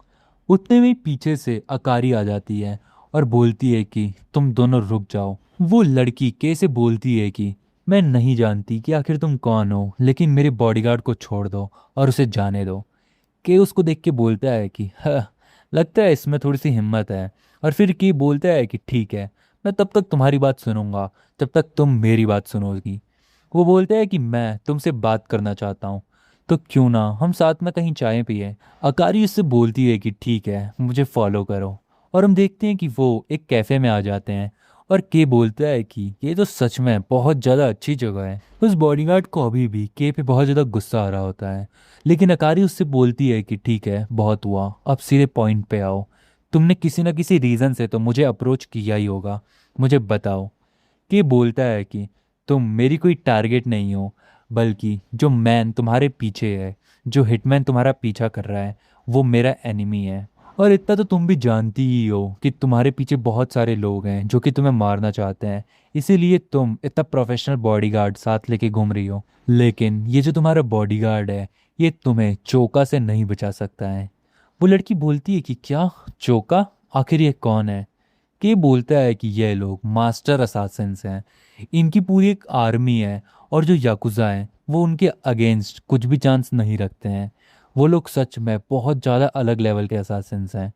S1: उतने में ही पीछे से अकारी आ जाती है और बोलती है कि तुम दोनों रुक जाओ। वो लड़की के से बोलती है कि मैं नहीं जानती कि आखिर तुम कौन हो, लेकिन मेरे बॉडीगार्ड को छोड़ दो और उसे जाने दो। के उसको देख के बोलता है कि हाँ, लगता है इसमें थोड़ी सी हिम्मत है। और फिर के बोलता है कि ठीक है, मैं तब तक तुम्हारी बात सुनूंगा जब तक तुम मेरी बात सुनोगी। वो बोलता है कि मैं तुमसे बात करना चाहता हूँ, तो क्यों ना हम साथ में कहीं चाय पिए। अकारी उससे बोलती है कि ठीक है, मुझे फॉलो करो। और हम देखते हैं कि वो एक कैफ़े में आ जाते हैं और के बोलता है कि ये तो सच में बहुत ज़्यादा अच्छी जगह है। उस बॉडीगार्ड को अभी भी के पे बहुत ज़्यादा गुस्सा आ रहा होता है, लेकिन अकारी उससे बोलती है कि ठीक है, बहुत हुआ, अब सीधे पॉइंट पे आओ। तुमने किसी ना किसी रीज़न से तो मुझे अप्रोच किया ही होगा, मुझे बताओ। के बोलता है कि तुम मेरी कोई टारगेट नहीं हो, बल्कि जो मैन तुम्हारे पीछे है, जो हिटमैन तुम्हारा पीछा कर रहा है, वो मेरा एनिमी है। और इतना तो तुम भी जानती ही हो कि तुम्हारे पीछे बहुत सारे लोग हैं जो कि तुम्हें मारना चाहते हैं, इसीलिए तुम इतना प्रोफेशनल बॉडीगार्ड साथ लेके घूम रही हो। लेकिन ये जो तुम्हारा बॉडीगार्ड है, ये तुम्हें चोका से नहीं बचा सकता है। वो लड़की बोलती है कि क्या चोका, आखिर ये कौन है। के बोलता है कि ये लोग मास्टर असासिन्स हैं, इनकी पूरी एक आर्मी है और जो याकुजा हैं वो उनके अगेंस्ट कुछ भी चांस नहीं रखते हैं। वो लोग सच में बहुत ज़्यादा अलग लेवल के असासिन्स हैं।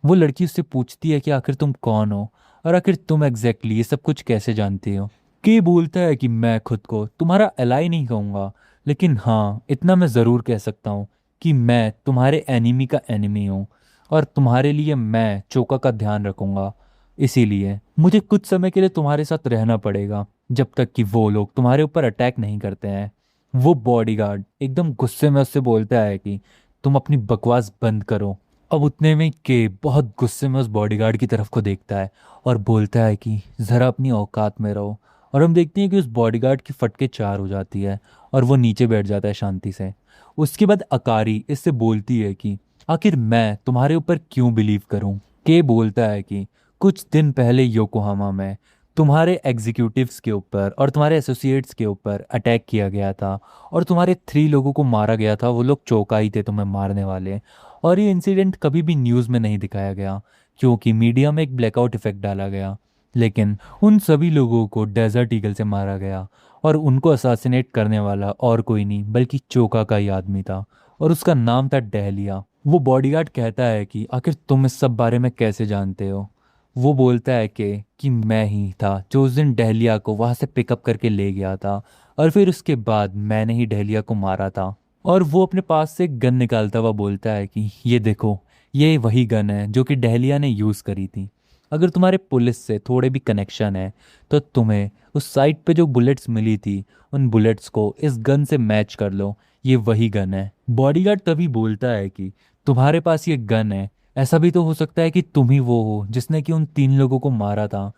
S1: वो लड़की उससे पूछती है कि आखिर तुम कौन हो और आखिर तुम एग्जैक्टली ये सब कुछ कैसे जानती हो। के बोलता है कि मैं खुद को तुम्हारा एलाई नहीं कहूँगा, लेकिन हाँ इतना मैं ज़रूर कह सकता हूँ कि मैं तुम्हारे एनिमी का एनिमी हूँ और तुम्हारे लिए मैं चोका का ध्यान रखूँगा। इसीलिए मुझे कुछ समय के लिए तुम्हारे साथ रहना पड़ेगा जब तक कि वो लोग तुम्हारे ऊपर अटैक नहीं करते हैं। वो बॉडीगार्ड एकदम गुस्से में उससे बोलता है कि तुम अपनी बकवास बंद करो। अब उतने में के बहुत गुस्से में उस बॉडीगार्ड की तरफ को देखता है और बोलता है कि ज़रा अपनी औकात में रहो। और हम देखते हैं कि उस बॉडीगार्ड की फटके चार हो जाती है और वो नीचे बैठ जाता है शांति से। उसके बाद अकारी इससे बोलती है कि आखिर मैं तुम्हारे ऊपर क्यों बिलीव करूं। के बोलता है कि कुछ दिन पहले योकोहामा में तुम्हारे एग्जीक्यूटिव्स के ऊपर और तुम्हारे एसोसिएट्स के ऊपर अटैक किया गया था और तुम्हारे 3 लोगों को मारा गया था। वो लोग चौका थे तुम्हें मारने वाले। और ये इंसिडेंट कभी भी न्यूज़ में नहीं दिखाया गया क्योंकि मीडिया में एक ब्लैकआउट इफेक्ट डाला गया। लेकिन उन सभी लोगों को डेजर्ट ईगल से मारा गया और उनको असासिनेट करने वाला और कोई नहीं बल्कि चोका का ही आदमी था और उसका नाम था डहलिया। वो बॉडीगार्ड कहता है कि आखिर तुम इस सब बारे में कैसे जानते हो। वो बोलता है कि मैं ही था जो उस दिन डहलिया को वहाँ से पिकअप करके ले गया था और फिर उसके बाद मैंने ही डहलिया को मारा था। और वो अपने पास से एक गन निकालता हुआ बोलता है कि ये देखो, ये वही गन है जो कि डहलिया ने यूज़ करी थी। अगर तुम्हारे पुलिस से थोड़े भी कनेक्शन है तो तुम्हें उस साइट पे जो बुलेट्स मिली थी उन बुलेट्स को इस गन से मैच कर लो, ये वही गन है। बॉडीगार्ड तभी बोलता है कि तुम्हारे पास ये गन है, ऐसा भी तो हो सकता है कि तुम ही वो हो जिसने कि उन 3 लोगों को मारा था।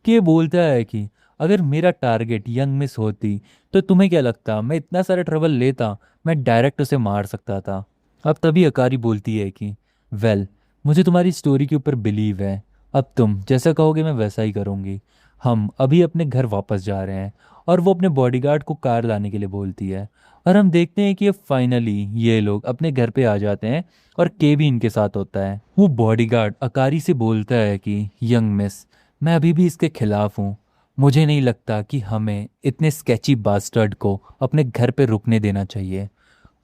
S1: के बोलता है कि अगर मेरा टारगेट यंग मिस होती तो तुम्हें क्या लगता मैं इतना सारा ट्रबल लेता, मैं डायरेक्ट उसे मार सकता था। अब तभी अकारी बोलती है कि वेल, मुझे तुम्हारी स्टोरी के ऊपर बिलीव है, अब तुम जैसा कहोगे मैं वैसा ही करूँगी। हम अभी अपने घर वापस जा रहे हैं। और वो अपने बॉडीगार्ड को कार लाने के लिए बोलती है और हम देखते हैं कि अब फाइनली ये लोग अपने घर पे आ जाते हैं और के भी इनके साथ होता है। वो बॉडीगार्ड अकारी से बोलता है कि यंग मिस, मैं अभी भी इसके खिलाफ हूँ। मुझे नहीं लगता कि हमें इतने स्केची बास्टर्ड को अपने घर पे रुकने देना चाहिए।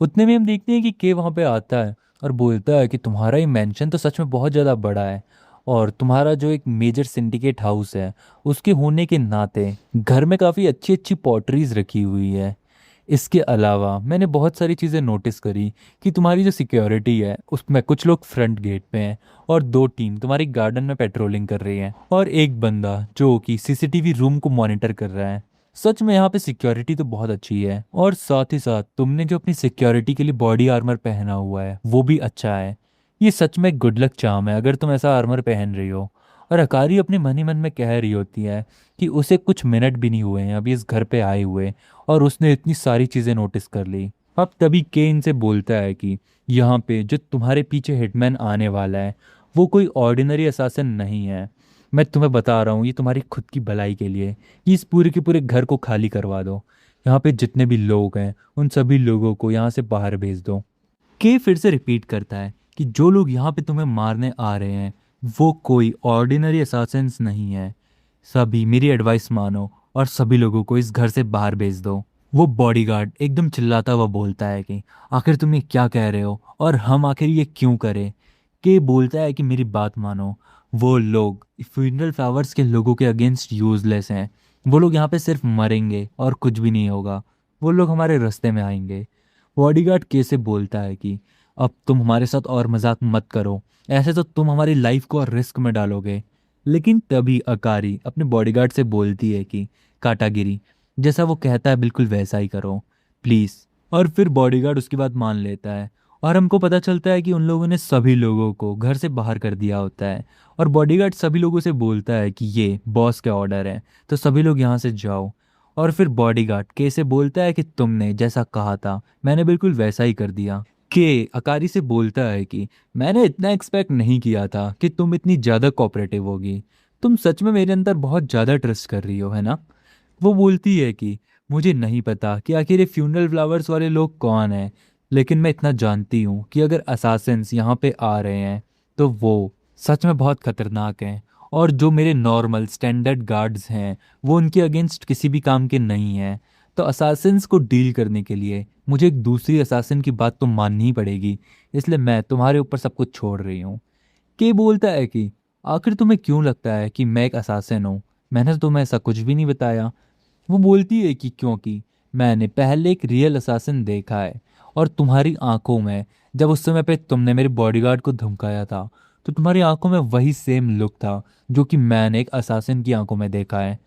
S1: उतने में हम देखते हैं कि के वहाँ पे आता है और बोलता है कि तुम्हारा ये मेंशन तो सच में बहुत ज़्यादा बड़ा है और तुम्हारा जो एक मेजर सिंडिकेट हाउस है उसके होने के नाते घर में काफ़ी अच्छी अच्छी पॉटरीज रखी हुई है। इसके अलावा मैंने बहुत सारी चीज़ें नोटिस करी कि तुम्हारी जो सिक्योरिटी है उसमें कुछ लोग फ्रंट गेट पे हैं और 2 टीम तुम्हारी गार्डन में पेट्रोलिंग कर रही है और एक बंदा जो कि सीसीटीवी रूम को मॉनिटर कर रहा है। सच में यहाँ पे सिक्योरिटी तो बहुत अच्छी है और साथ ही साथ तुमने जो अपनी सिक्योरिटी के लिए बॉडी आर्मर पहना हुआ है वो भी अच्छा है। ये सच में गुड लक चार्म है अगर तुम ऐसा आर्मर पहन रही हो। और अकारी अपने मन ही मन में कह रही होती है कि उसे कुछ मिनट भी नहीं हुए हैं अभी इस घर पे आए हुए और उसने इतनी सारी चीज़ें नोटिस कर ली। अब तभी केन से बोलता है कि यहाँ पे जो तुम्हारे पीछे हिटमैन आने वाला है वो कोई ऑर्डिनरी असासिन नहीं है। मैं तुम्हें बता रहा हूँ ये तुम्हारी खुद की भलाई के लिए कि इस पूरे के पूरे घर को खाली करवा दो। यहाँ पे जितने भी लोग हैं उन सभी लोगों को यहाँ से बाहर भेज दो। के फिर से रिपीट करता है कि जो लोग यहाँ पे तुम्हें मारने आ रहे हैं वो कोई ऑर्डिनरी असासिन्स नहीं है। सभी मेरी एडवाइस मानो और सभी लोगों को इस घर से बाहर भेज दो। वो बॉडीगार्ड एकदम चिल्लाता हुआ बोलता है कि आखिर तुम ये क्या कह रहे हो और हम आखिर ये क्यों करें। के बोलता है कि मेरी बात मानो, वो लोग फ्यूनरल फ्लावर्स के लोगों के अगेंस्ट यूजलेस हैं। वो लोग यहाँ पे सिर्फ मरेंगे और कुछ भी नहीं होगा। वो लोग हमारे रास्ते में आएंगे। बॉडीगार्ड कैसे बोलता है कि अब तुम हमारे साथ और मजाक मत करो, ऐसे तो तुम हमारी लाइफ को और रिस्क में डालोगे। लेकिन तभी अकारी अपने बॉडीगार्ड से बोलती है कि काटागिरी, जैसा वो कहता है बिल्कुल वैसा ही करो प्लीज़। और फिर बॉडीगार्ड उसकी बात मान लेता है और हमको पता चलता है कि उन लोगों ने सभी लोगों को घर से बाहर कर दिया होता है। और बॉडीगार्ड सभी लोगों से बोलता है कि ये बॉस का ऑर्डर है तो सभी लोग यहाँ से जाओ। और फिर बॉडीगार्ड के से बोलता है कि तुमने जैसा कहा था मैंने बिल्कुल वैसा ही कर दिया। के अकारी से बोलता है कि मैंने इतना एक्सपेक्ट नहीं किया था कि तुम इतनी ज़्यादा कोऑपरेटिव होगी। तुम सच में मेरे अंदर बहुत ज़्यादा ट्रस्ट कर रही हो, है ना। वो बोलती है कि मुझे नहीं पता कि आखिर ये फ्यूनरल फ्लावर्स वाले लोग कौन हैं, लेकिन मैं इतना जानती हूँ कि अगर असासिन्स यहाँ पे आ रहे हैं तो वो सच में बहुत खतरनाक हैं और जो मेरे नॉर्मल स्टैंडर्ड गार्ड्स हैं वो उनके अगेंस्ट किसी भी काम के नहीं हैं। तो असासिन्स को डील करने के लिए मुझे एक दूसरी असासिन की बात तो माननी ही पड़ेगी, इसलिए मैं तुम्हारे ऊपर सब कुछ छोड़ रही हूँ। के बोलता है कि आखिर तुम्हें क्यों लगता है कि मैं एक असासिन हूँ, मैंने तो तुम्हें ऐसा कुछ भी नहीं बताया। वो बोलती है कि क्योंकि मैंने पहले एक रियल असासिन देखा है और तुम्हारी आंखों में जब उस समय पे तुमने मेरे बॉडीगार्ड को धमकाया था तो तुम्हारी आंखों में वही सेम लुक था जो कि मैंने एक असासिन की आंखों में देखा है।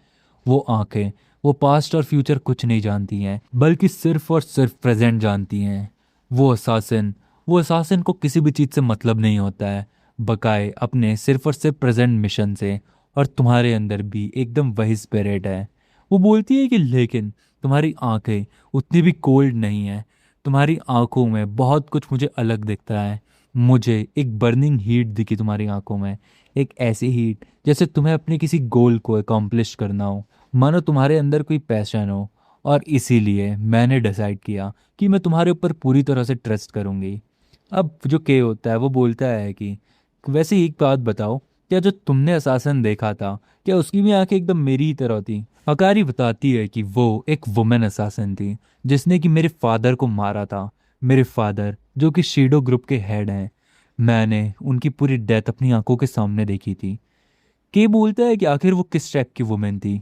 S1: वो आंखें, वो पास्ट और फ्यूचर कुछ नहीं जानती हैं बल्कि सिर्फ और सिर्फ प्रेजेंट जानती हैं। वो असासिन को किसी भी चीज़ से मतलब नहीं होता है बकाए अपने सिर्फ और सिर्फ प्रेजेंट मिशन से। और तुम्हारे अंदर भी एकदम वही स्पिरिट है। वो बोलती है कि लेकिन तुम्हारी आंखें उतनी भी कोल्ड नहीं है, तुम्हारी आंखों में बहुत कुछ मुझे अलग दिखता है। मुझे एक बर्निंग हीट दिखी तुम्हारी आंखों में, एक ऐसी हीट जैसे तुम्हें अपने किसी गोल को अकॉम्प्लिश करना हो, मानो तुम्हारे अंदर कोई पैशन हो। और इसीलिए मैंने डिसाइड किया कि मैं तुम्हारे ऊपर पूरी तरह से ट्रस्ट करूंगी। अब जो के होता है वो बोलता है कि वैसे एक बात बताओ, क्या जो तुमने असासन देखा था, क्या उसकी भी आंखें एकदम मेरी ही तरह थी? अकारी बताती है कि वो एक वुमेन असासन थी जिसने कि मेरे फादर को मारा था। मेरे फादर जो कि शीडो ग्रुप के हेड हैं, मैंने उनकी पूरी डेथ अपनी आंखों के सामने देखी थी। के बोलता है कि आखिर वो किस टाइप की वुमेन थी।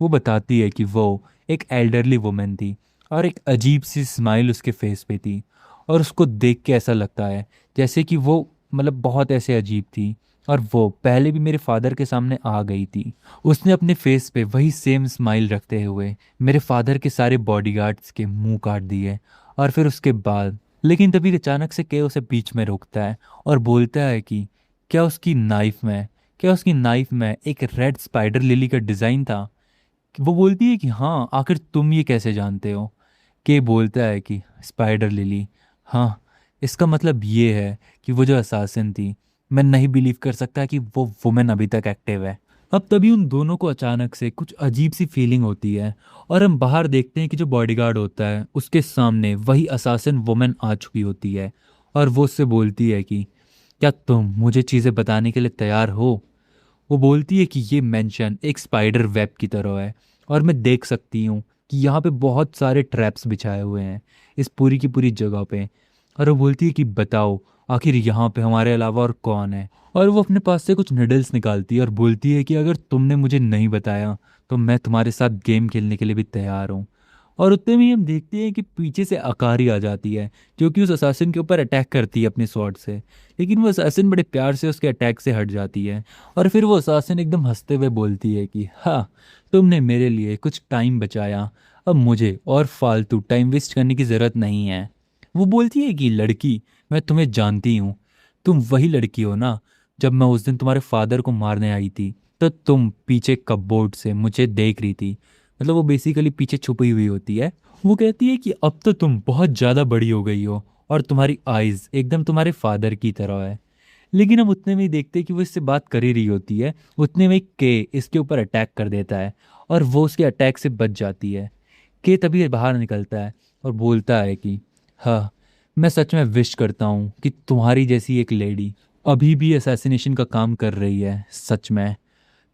S1: वो बताती है कि वो एक एल्डरली वुमेन थी और एक अजीब सी स्माइल उसके फेस पे थी। और उसको देख के ऐसा लगता है जैसे कि वो मतलब बहुत ऐसे अजीब थी। और वो पहले भी मेरे फादर के सामने आ गई थी। उसने अपने फेस पे वही सेम स्माइल रखते हुए मेरे फादर के सारे बॉडीगार्ड्स के मुंह काट दिए। और फिर उसके बाद लेकिन तभी अचानक से के उसे बीच में रोकता है और बोलता है कि क्या उसकी नाइफ में एक रेड स्पाइडर लिली का डिज़ाइन था? वो बोलती है कि हाँ, आखिर तुम ये कैसे जानते हो? के बोलता है कि स्पाइडर लिली, हाँ, इसका मतलब ये है कि वो जो असासिन थी, मैं नहीं बिलीव कर सकता कि वो वुमेन अभी तक एक्टिव है। अब तभी उन दोनों को अचानक से कुछ अजीब सी फीलिंग होती है और हम बाहर देखते हैं कि जो बॉडीगार्ड होता है उसके सामने वही असासिन वुमेन आ चुकी होती है। और वो उससे बोलती है कि क्या तुम मुझे चीज़ें बताने के लिए तैयार हो? वो बोलती है कि ये मेंशन एक स्पाइडर वेब की तरह है और मैं देख सकती हूँ कि यहाँ पे बहुत सारे ट्रैप्स बिछाए हुए हैं इस पूरी की पूरी जगह पे। और वो बोलती है कि बताओ, आखिर यहाँ पे हमारे अलावा और कौन है? और वो अपने पास से कुछ निडल्स निकालती है और बोलती है कि अगर तुमने मुझे नहीं बताया तो मैं तुम्हारे साथ गेम खेलने के लिए भी तैयार हूँ। और उतने में ही हम देखते हैं कि पीछे से अकारी आ जाती है जो कि उस असासिन के ऊपर अटैक करती है अपने स्वॉर्ड से। लेकिन वो असासिन बड़े प्यार से उसके अटैक से हट जाती है। और फिर वो असासिन एकदम हंसते हुए बोलती है कि हाँ, तुमने मेरे लिए कुछ टाइम बचाया, अब मुझे और फालतू टाइम वेस्ट करने की ज़रूरत नहीं है। वो बोलती है कि लड़की, मैं तुम्हें जानती हूँ, तुम वही लड़की हो ना, जब मैं उस दिन तुम्हारे फादर को मारने आई थी तो तुम पीछे कपबोर्ड से मुझे देख रही थी। मतलब वो बेसिकली पीछे छुपी हुई होती है। वो कहती है कि अब तो तुम बहुत ज़्यादा बड़ी हो गई हो और तुम्हारी आइज़ एकदम तुम्हारे फादर की तरह है। लेकिन हम उतने में ही देखते हैं कि वो इससे बात कर ही रही होती है, उतने में ही के इसके ऊपर अटैक कर देता है और वो उसके अटैक से बच जाती है। के तभी बाहर निकलता है और बोलता है कि हाँ, मैं सच में विश करता हूँ कि तुम्हारी जैसी एक लेडी अभी भी असैसिनेशन का काम कर रही है, सच में।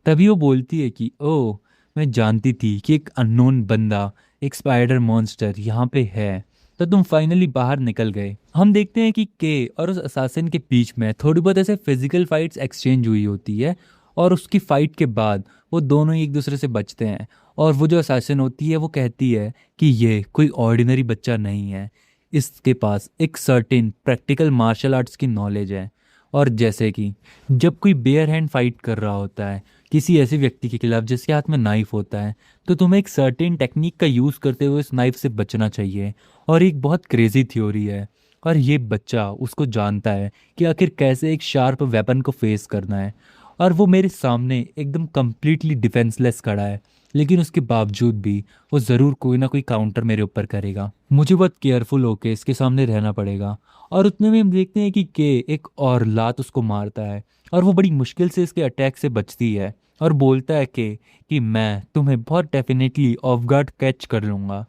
S1: तभी वो बोलती है कि ओह, मैं जानती थी कि एक अननोन बंदा, एक स्पाइडर मॉन्स्टर यहाँ पे है। तो तुम फाइनली बाहर निकल गए। हम देखते हैं कि के और उस असासिन के बीच में थोड़ी बहुत ऐसे फिजिकल फाइट्स एक्सचेंज हुई होती है। और उसकी फाइट के बाद वो दोनों ही एक दूसरे से बचते हैं। और वो जो असासिन होती है वो कहती है कि ये कोई ऑर्डिनरी बच्चा नहीं है, इसके पास एक सर्टेन प्रैक्टिकल मार्शल आर्ट्स की नॉलेज है। और जैसे कि जब कोई बेयर हैंड फाइट कर रहा होता है किसी ऐसे व्यक्ति के खिलाफ जिसके हाथ में नाइफ होता है, तो तुम्हें एक सर्टेन टेक्निक का यूज़ करते हुए इस नाइफ से बचना चाहिए। और एक बहुत क्रेजी थ्योरी है और ये बच्चा उसको जानता है कि आखिर कैसे एक शार्प वेपन को फेस करना है। और वो मेरे सामने एकदम कंप्लीटली डिफेंसलेस खड़ा है, लेकिन उसके बावजूद भी वो ज़रूर कोई ना कोई काउंटर मेरे ऊपर करेगा। मुझे बहुत केयरफुल होके इसके सामने रहना पड़ेगा। और उतने में हम देखते हैं कि के एक और लात उसको मारता है और वो बड़ी मुश्किल से इसके अटैक से बचती है। और बोलता है कि मैं तुम्हें बहुत डेफिनेटली ऑफ गार्ड कैच कर लूँगा।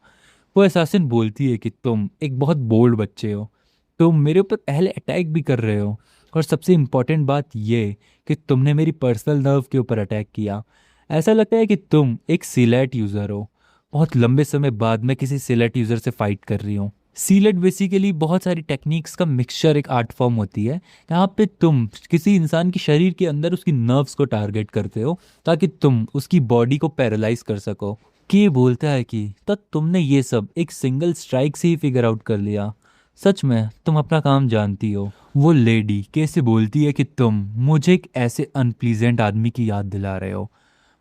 S1: वो असैसिन बोलती है कि तुम एक बहुत बोल्ड बच्चे हो, तुम मेरे ऊपर पहले अटैक भी कर रहे हो, और सबसे इम्पोर्टेंट बात ये कि तुमने मेरी पर्सनल नर्व के ऊपर अटैक किया। ऐसा लगता है कि तुम एक सीलेट यूज़र हो। बहुत लंबे समय बाद मैं किसी सीलेट यूज़र से फाइट कर रही हूँ। सीलेट बेसिकली बहुत सारी टेक्निक्स का मिक्सचर, एक आर्ट फॉर्म होती है। यहाँ पे तुम किसी इंसान के शरीर के अंदर उसकी नर्व्स को टारगेट करते हो ताकि तुम उसकी बॉडी को पैरालाइज कर सको। के बोलता है कि तो तुमने ये सब एक सिंगल स्ट्राइक से ही फिगर आउट कर लिया, सच में तुम अपना काम जानती हो। वो लेडी कैसे बोलती है कि तुम मुझे एक ऐसे अनप्लीजेंट आदमी की याद दिला रहे हो।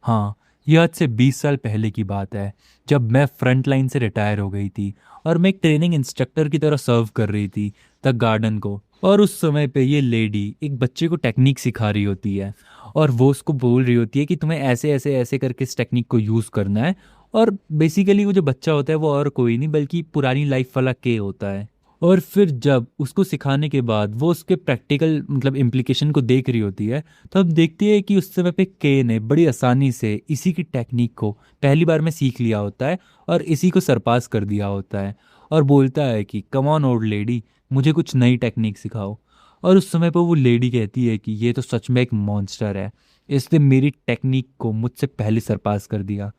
S1: हाँ, ये आज से 20 साल पहले की बात है, जब मैं फ्रंट लाइन से रिटायर हो गई थी और मैं एक ट्रेनिंग इंस्ट्रक्टर की तरह सर्व कर रही थी द गार्डन को। और उस समय पे ये लेडी एक बच्चे को टेक्निक सिखा रही होती है और वो उसको बोल रही होती है कि तुम्हें ऐसे ऐसे ऐसे करके इस टेक्निक को यूज़ करना है। और बेसिकली वो जो बच्चा होता है वो और कोई नहीं बल्कि पुरानी लाइफ वाला के होता है। और फिर जब उसको सिखाने के बाद वो उसके प्रैक्टिकल मतलब इम्प्लीकेशन को देख रही होती है, तो हम देखते हैं कि उस समय पे के ने बड़ी आसानी से इसी की टेक्निक को पहली बार में सीख लिया होता है और इसी को सरपास कर दिया होता है और बोलता है कि कम ऑन ओल्ड लेडी, मुझे कुछ नई टेक्निक सिखाओ। और उस समय पर वो लेडी कहती है कि ये तो सच में एक मॉन्स्टर है, इसने मेरी टेक्निक को मुझसे पहले सरपास कर दिया।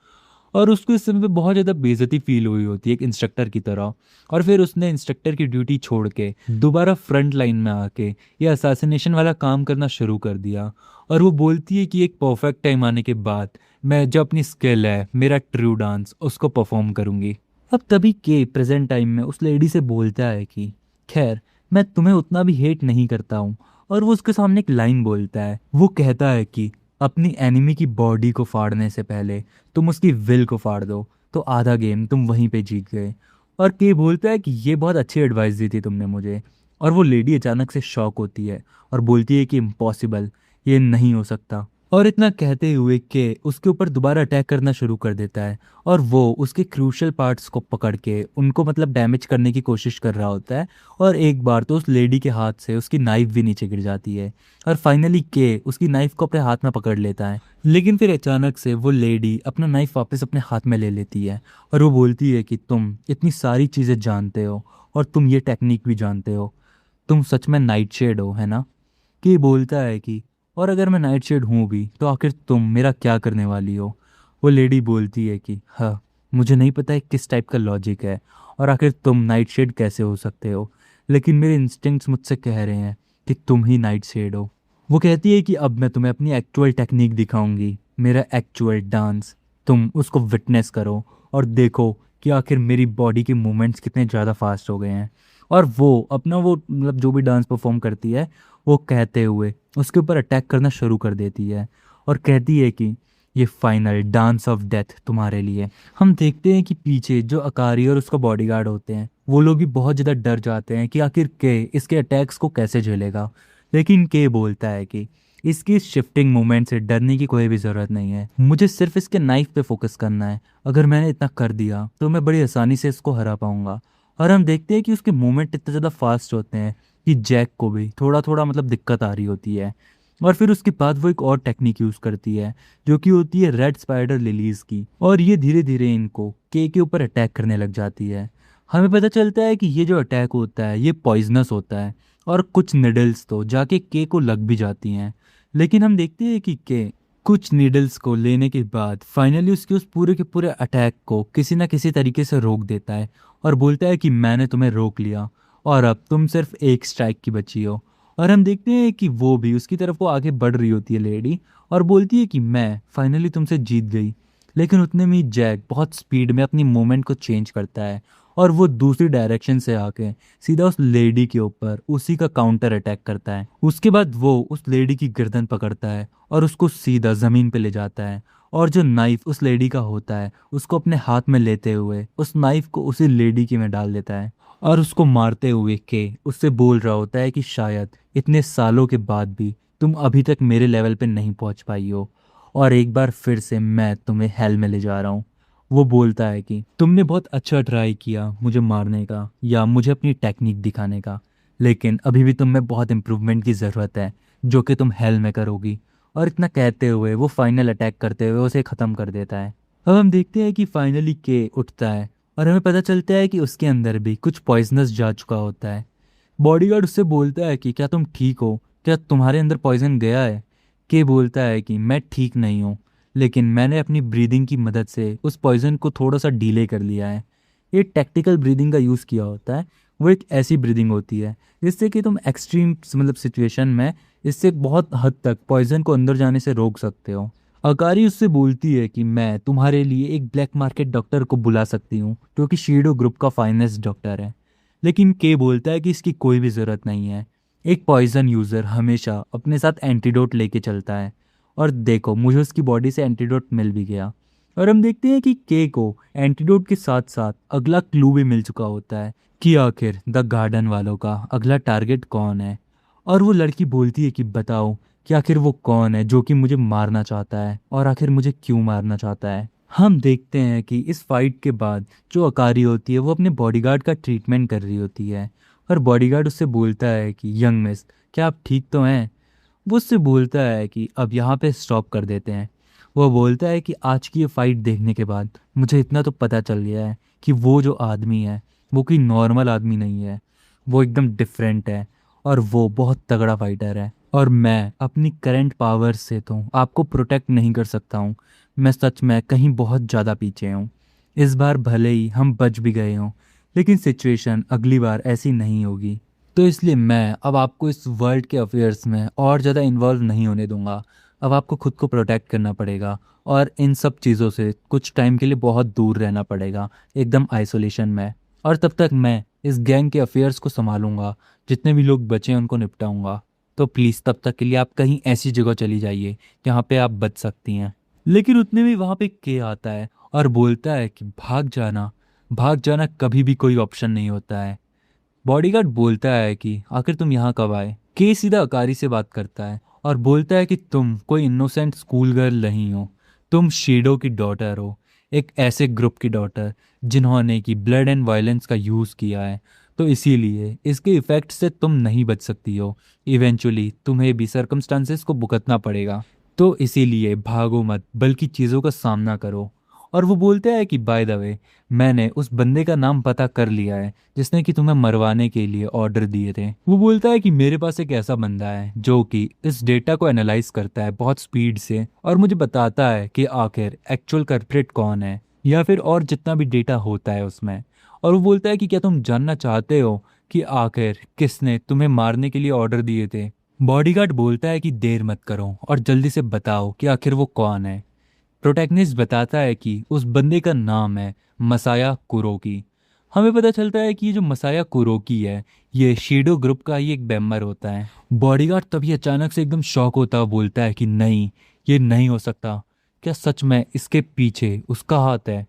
S1: और उसको इस समय पे बहुत ज़्यादा बेइज्जती फील हुई होती है एक इंस्ट्रक्टर की तरह। और फिर उसने इंस्ट्रक्टर की ड्यूटी छोड़ के दोबारा फ्रंट लाइन में आके ये असैसिनेशन वाला काम करना शुरू कर दिया। और वो बोलती है कि एक परफेक्ट टाइम आने के बाद मैं जो अपनी स्किल है, मेरा ट्रू डांस, उसको परफॉर्म करूँगी। अब तभी के प्रेजेंट टाइम में उस लेडी से बोलता है कि खैर, मैं तुम्हें उतना भी हेट नहीं करता हूँ। और वो उसके सामने एक लाइन बोलता है, वो कहता है कि अपनी एनिमी की बॉडी को फाड़ने से पहले तुम उसकी विल को फाड़ दो, तो आधा गेम तुम वहीं पे जीत गए। और के बोलता है कि ये बहुत अच्छी एडवाइस दी थी तुमने मुझे। और वो लेडी अचानक से शॉक होती है और बोलती है कि इम्पॉसिबल, ये नहीं हो सकता। और इतना कहते हुए के उसके ऊपर दोबारा अटैक करना शुरू कर देता है और वो उसके क्रूशल पार्ट्स को पकड़ के उनको मतलब डैमेज करने की कोशिश कर रहा होता है। और एक बार तो उस लेडी के हाथ से उसकी नाइफ भी नीचे गिर जाती है और फाइनली के उसकी नाइफ को अपने हाथ में पकड़ लेता है। लेकिन फिर अचानक से वो लेडी अपना नाइफ वापस अपने हाथ में ले लेती है और वो बोलती है कि तुम इतनी सारी चीज़ें जानते हो और तुम ये टेक्निक भी जानते हो, तुम सच में नाइट शेड हो, है ना? कि बोलता है कि और अगर मैं नाइट शेड हूँ भी तो आखिर तुम मेरा क्या करने वाली हो? वो लेडी बोलती है कि हाँ, मुझे नहीं पता है किस टाइप का लॉजिक है और आखिर तुम नाइट शेड कैसे हो सकते हो, लेकिन मेरे इंस्टिंक्ट्स मुझसे कह रहे हैं कि तुम ही नाइट शेड हो। वो कहती है कि अब मैं तुम्हें अपनी एक्चुअल टेक्निक दिखाऊंगी, मेरा एक्चुअल डांस, तुम उसको विटनेस करो और देखो कि आखिर मेरी बॉडी के मूवमेंट्स कितने ज़्यादा फास्ट हो गए हैं। और वो अपना वो मतलब जो भी डांस परफॉर्म करती है वो कहते हुए उसके ऊपर अटैक करना शुरू कर देती है और कहती है कि ये फाइनल डांस ऑफ डेथ तुम्हारे लिए। हम देखते हैं कि पीछे जो अकारी और उसका बॉडीगार्ड होते हैं वो लोग भी बहुत ज़्यादा डर जाते हैं कि आखिर के इसके अटैक्स को कैसे झेलेगा। लेकिन के बोलता है कि इसकी शिफ्टिंग मूवमेंट से डरने की कोई भी ज़रूरत नहीं है, मुझे सिर्फ इसके नाइफ पे फोकस करना है। अगर मैंने इतना कर दिया तो मैं बड़ी आसानी से इसको हरा पाऊंगा। और हम देखते हैं कि उसके मूवमेंट इतने ज़्यादा फास्ट होते हैं कि जैक को भी थोड़ा थोड़ा मतलब दिक्कत आ रही होती है। और फिर उसके बाद वो एक और टेक्निक यूज़ करती है जो कि होती है रेड स्पाइडर लिलीज की, और ये धीरे धीरे इनको के ऊपर अटैक करने लग जाती है। हमें पता चलता है कि ये जो अटैक होता है ये पॉइजनस होता है और कुछ निडल्स तो जाके के को लग भी जाती हैं। लेकिन हम देखते हैं कि के कुछ नीडल्स को लेने के बाद फाइनली उसके उस पूरे के पूरे अटैक को किसी ना किसी तरीके से रोक देता है और बोलता है कि मैंने तुम्हें रोक लिया और अब तुम सिर्फ एक स्ट्राइक की बची हो। और हम देखते हैं कि वो भी उसकी तरफ वो आगे बढ़ रही होती है लेडी और बोलती है कि मैं फाइनली तुमसे जीत गई। लेकिन उतने में ही जैक बहुत स्पीड में अपनी मूवमेंट को चेंज करता है और वो दूसरी डायरेक्शन से आके सीधा उस लेडी के ऊपर उसी का काउंटर अटैक करता है। उसके बाद वो उस लेडी की गर्दन पकड़ता है और उसको सीधा ज़मीन पे ले जाता है और जो नाइफ उस लेडी का होता है उसको अपने हाथ में लेते हुए उस नाइफ को उसी लेडी की में डाल देता है। और उसको मारते हुए के उससे बोल रहा होता है कि शायद इतने सालों के बाद भी तुम अभी तक मेरे लेवल पे नहीं पहुंच पाई हो और एक बार फिर से मैं तुम्हें हेल में ले जा रहा हूँ। वो बोलता है कि तुमने बहुत अच्छा ट्राई किया मुझे मारने का या मुझे अपनी टेक्निक दिखाने का, लेकिन अभी भी तुम में बहुत इम्प्रूवमेंट की ज़रूरत है जो कि तुम हेल में करोगी। और इतना कहते हुए वो फाइनल अटैक करते हुए उसे ख़त्म कर देता है। अब हम देखते हैं कि फाइनली के उठता है और हमें पता चलता है कि उसके अंदर भी कुछ पॉइजनस जा चुका होता है। बॉडीगार्ड उससे बोलता है कि क्या तुम ठीक हो, क्या तुम्हारे अंदर पॉइजन गया है? के बोलता है कि मैं ठीक नहीं हूँ, लेकिन मैंने अपनी ब्रीदिंग की मदद से उस पॉइजन को थोड़ा सा डीले कर लिया है। ये टैक्टिकल ब्रीदिंग का यूज़ किया होता है। वो एक ऐसी ब्रीदिंग होती है जिससे कि तुम एक्सट्रीम मतलब सिचुएशन में इससे बहुत हद तक पॉइजन को अंदर जाने से रोक सकते हो। अकारी उससे बोलती है कि मैं तुम्हारे लिए एक ब्लैक मार्केट डॉक्टर को बुला सकती हूँ जो कि शीडो ग्रुप का फाइनेस्ट डॉक्टर है। लेकिन के बोलता है कि इसकी कोई भी ज़रूरत नहीं है, एक पॉइजन यूज़र हमेशा अपने साथ एंटीडोट लेके चलता है। और देखो, मुझे उसकी बॉडी से एंटीडोट मिल भी गया। और हम देखते हैं कि के को एंटीडोट के साथ साथ अगला क्लू भी मिल चुका होता है कि आखिर द गार्डन वालों का अगला टारगेट कौन है। और वो लड़की बोलती है कि बताओ कि आखिर वो कौन है जो कि मुझे मारना चाहता है और आखिर मुझे क्यों मारना चाहता है। हम देखते हैं कि इस फाइट के बाद जो अकारी होती है वो अपने बॉडीगार्ड का ट्रीटमेंट कर रही होती है और बॉडीगार्ड उससे बोलता है कि यंग मिस, क्या आप ठीक तो हैं? वो उससे बोलता है कि अब यहाँ पे स्टॉप कर देते हैं। वो बोलता है कि आज की ये फाइट देखने के बाद मुझे इतना तो पता चल गया है कि वो जो आदमी है वो कोई नॉर्मल आदमी नहीं है, वो एकदम डिफरेंट है और वो बहुत तगड़ा फाइटर है। और मैं अपनी करंट पावर से तो आपको प्रोटेक्ट नहीं कर सकता हूँ, मैं सच में कहीं बहुत ज़्यादा पीछे हूँ। इस बार भले ही हम बच भी गए हों, लेकिन सिचुएशन अगली बार ऐसी नहीं होगी। तो इसलिए मैं अब आपको इस वर्ल्ड के अफेयर्स में और ज़्यादा इन्वॉल्व नहीं होने दूंगा। अब आपको खुद को प्रोटेक्ट करना पड़ेगा और इन सब चीज़ों से कुछ टाइम के लिए बहुत दूर रहना पड़ेगा, एकदम आइसोलेशन में। और तब तक मैं इस गैंग के अफेयर्स को संभालूंगा, जितने भी लोग बचे हैं उनको निपटाऊंगा। तो प्लीज़ तब तक के लिए आप कहीं ऐसी जगह चली जाइए जहाँ पे आप बच सकती हैं। लेकिन उतने में वहाँ पे के आता है और बोलता है कि भाग जाना कभी भी कोई ऑप्शन नहीं होता है। बॉडीगार्ड बोलता है कि आखिर तुम यहाँ कब आए? के सीधा अकारी से बात करता है और बोलता है कि तुम कोई इनोसेंट स्कूल गर्ल नहीं हो, तुम शेडो की डॉटर हो, एक ऐसे ग्रुप की डॉटर जिन्होंने की ब्लड एंड वायलेंस का यूज़ किया है। तो इसीलिए इसके इफ़ेक्ट से तुम नहीं बच सकती हो, इवेंचुअली तुम्हें भी सर्कमस्टांसेस को भुगतना पड़ेगा। तो इसीलिए भागो मत, बल्कि चीज़ों का सामना करो। और वो बोलता है कि बाय द वे, मैंने उस बंदे का नाम पता कर लिया है जिसने कि तुम्हें मरवाने के लिए ऑर्डर दिए थे। वो बोलता है कि मेरे पास एक ऐसा बंदा है जो कि इस डेटा को एनालाइज करता है बहुत स्पीड से और मुझे बताता है कि आखिर एक्चुअल कल्प्रिट कौन है, या फिर और जितना भी डेटा होता है उसमें। और वो बोलता है कि क्या तुम जानना चाहते हो कि आखिर किसने तुम्हें मारने के लिए ऑर्डर दिए थे? बॉडीगार्ड बोलता है कि देर मत करो और जल्दी से बताओ कि आखिर वो कौन है। प्रोटैगनिस्ट बताता है कि उस बंदे का नाम है मसाया कुरोकी। हमें पता चलता है कि ये जो मसाया कुरोकी है, ये शेडो ग्रुप का ही एक मेंबर होता है। बॉडीगार्ड तभी अचानक से एकदम शॉक होता हुआ बोलता है कि नहीं, ये नहीं हो सकता। क्या सच में इसके पीछे उसका हाथ है?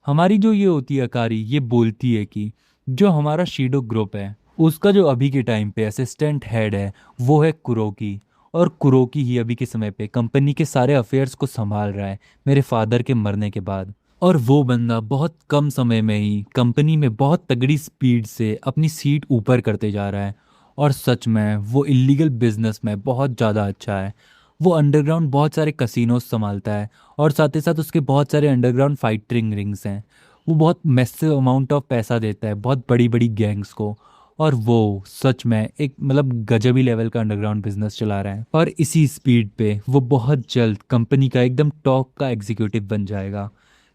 S1: हमारी जो ये होती है अकारी, ये बोलती है कि जो हमारा शीडो ग्रुप है उसका जो अभी के टाइम पे असिस्टेंट हेड है वो है कुरोकी। और कुरोकी ही अभी के समय पे कंपनी के सारे अफेयर्स को संभाल रहा है मेरे फादर के मरने के बाद। और वो बंदा बहुत कम समय में ही कंपनी में बहुत तगड़ी स्पीड से अपनी सीट ऊपर करते जा रहा है। और सच में वो इलीगल बिजनेस में बहुत ज़्यादा अच्छा है। वो अंडरग्राउंड बहुत सारे कसिनोज संभालता है और साथ ही साथ उसके बहुत सारे अंडरग्राउंड फाइटिंग रिंग्स हैं। वो बहुत मैसिव अमाउंट ऑफ पैसा देता है बहुत बड़ी बड़ी गैंग्स को। और वो सच में एक मतलब गजबी लेवल का अंडरग्राउंड बिजनेस चला रहा है। और इसी स्पीड पे वो बहुत जल्द कंपनी का एकदम टॉप का एग्जीक्यूटिव बन जाएगा।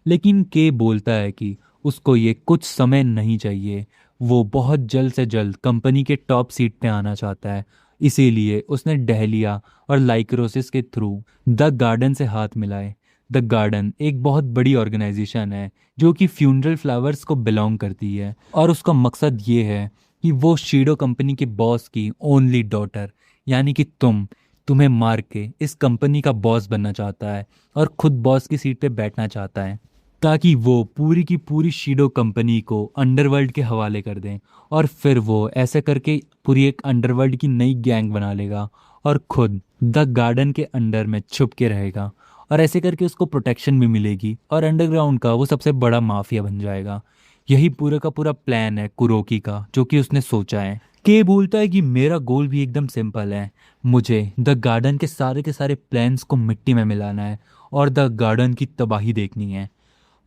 S1: लेकिन के बोलता है कि उसको ये कुछ समय नहीं चाहिए, वो बहुत जल्द से जल्द कंपनी के टॉप सीट पे आना चाहता है। इसीलिए उसने डहलिया और लाइक्रोसिस के थ्रू द गार्डन से हाथ मिलाए। द गार्डन एक बहुत बड़ी ऑर्गेनाइजेशन है जो कि फ्यूनरल फ्लावर्स को बिलोंग करती है और उसका मकसद ये है कि वो शीडो कंपनी के बॉस की ओनली डॉटर यानी कि तुम्हें मार के इस कंपनी का बॉस बनना चाहता है और खुद बॉस की सीट पे बैठना चाहता है, ताकि वो पूरी की पूरी शीडो कंपनी को अंडरवर्ल्ड के हवाले कर दें। और फिर वो ऐसे करके पूरी एक अंडरवर्ल्ड की नई गैंग बना लेगा और खुद द गार्डन के अंडर में छुप के रहेगा। और ऐसे करके उसको प्रोटेक्शन भी मिलेगी और अंडरग्राउंड का वो सबसे बड़ा माफिया बन जाएगा। यही पूरा का पूरा प्लान है कुरोकी का जो कि उसने सोचा है। के बोलता है कि मेरा गोल भी एकदम सिंपल है, मुझे द गार्डन के सारे प्लान्स को मिट्टी में मिलाना है और द गार्डन की तबाही देखनी है।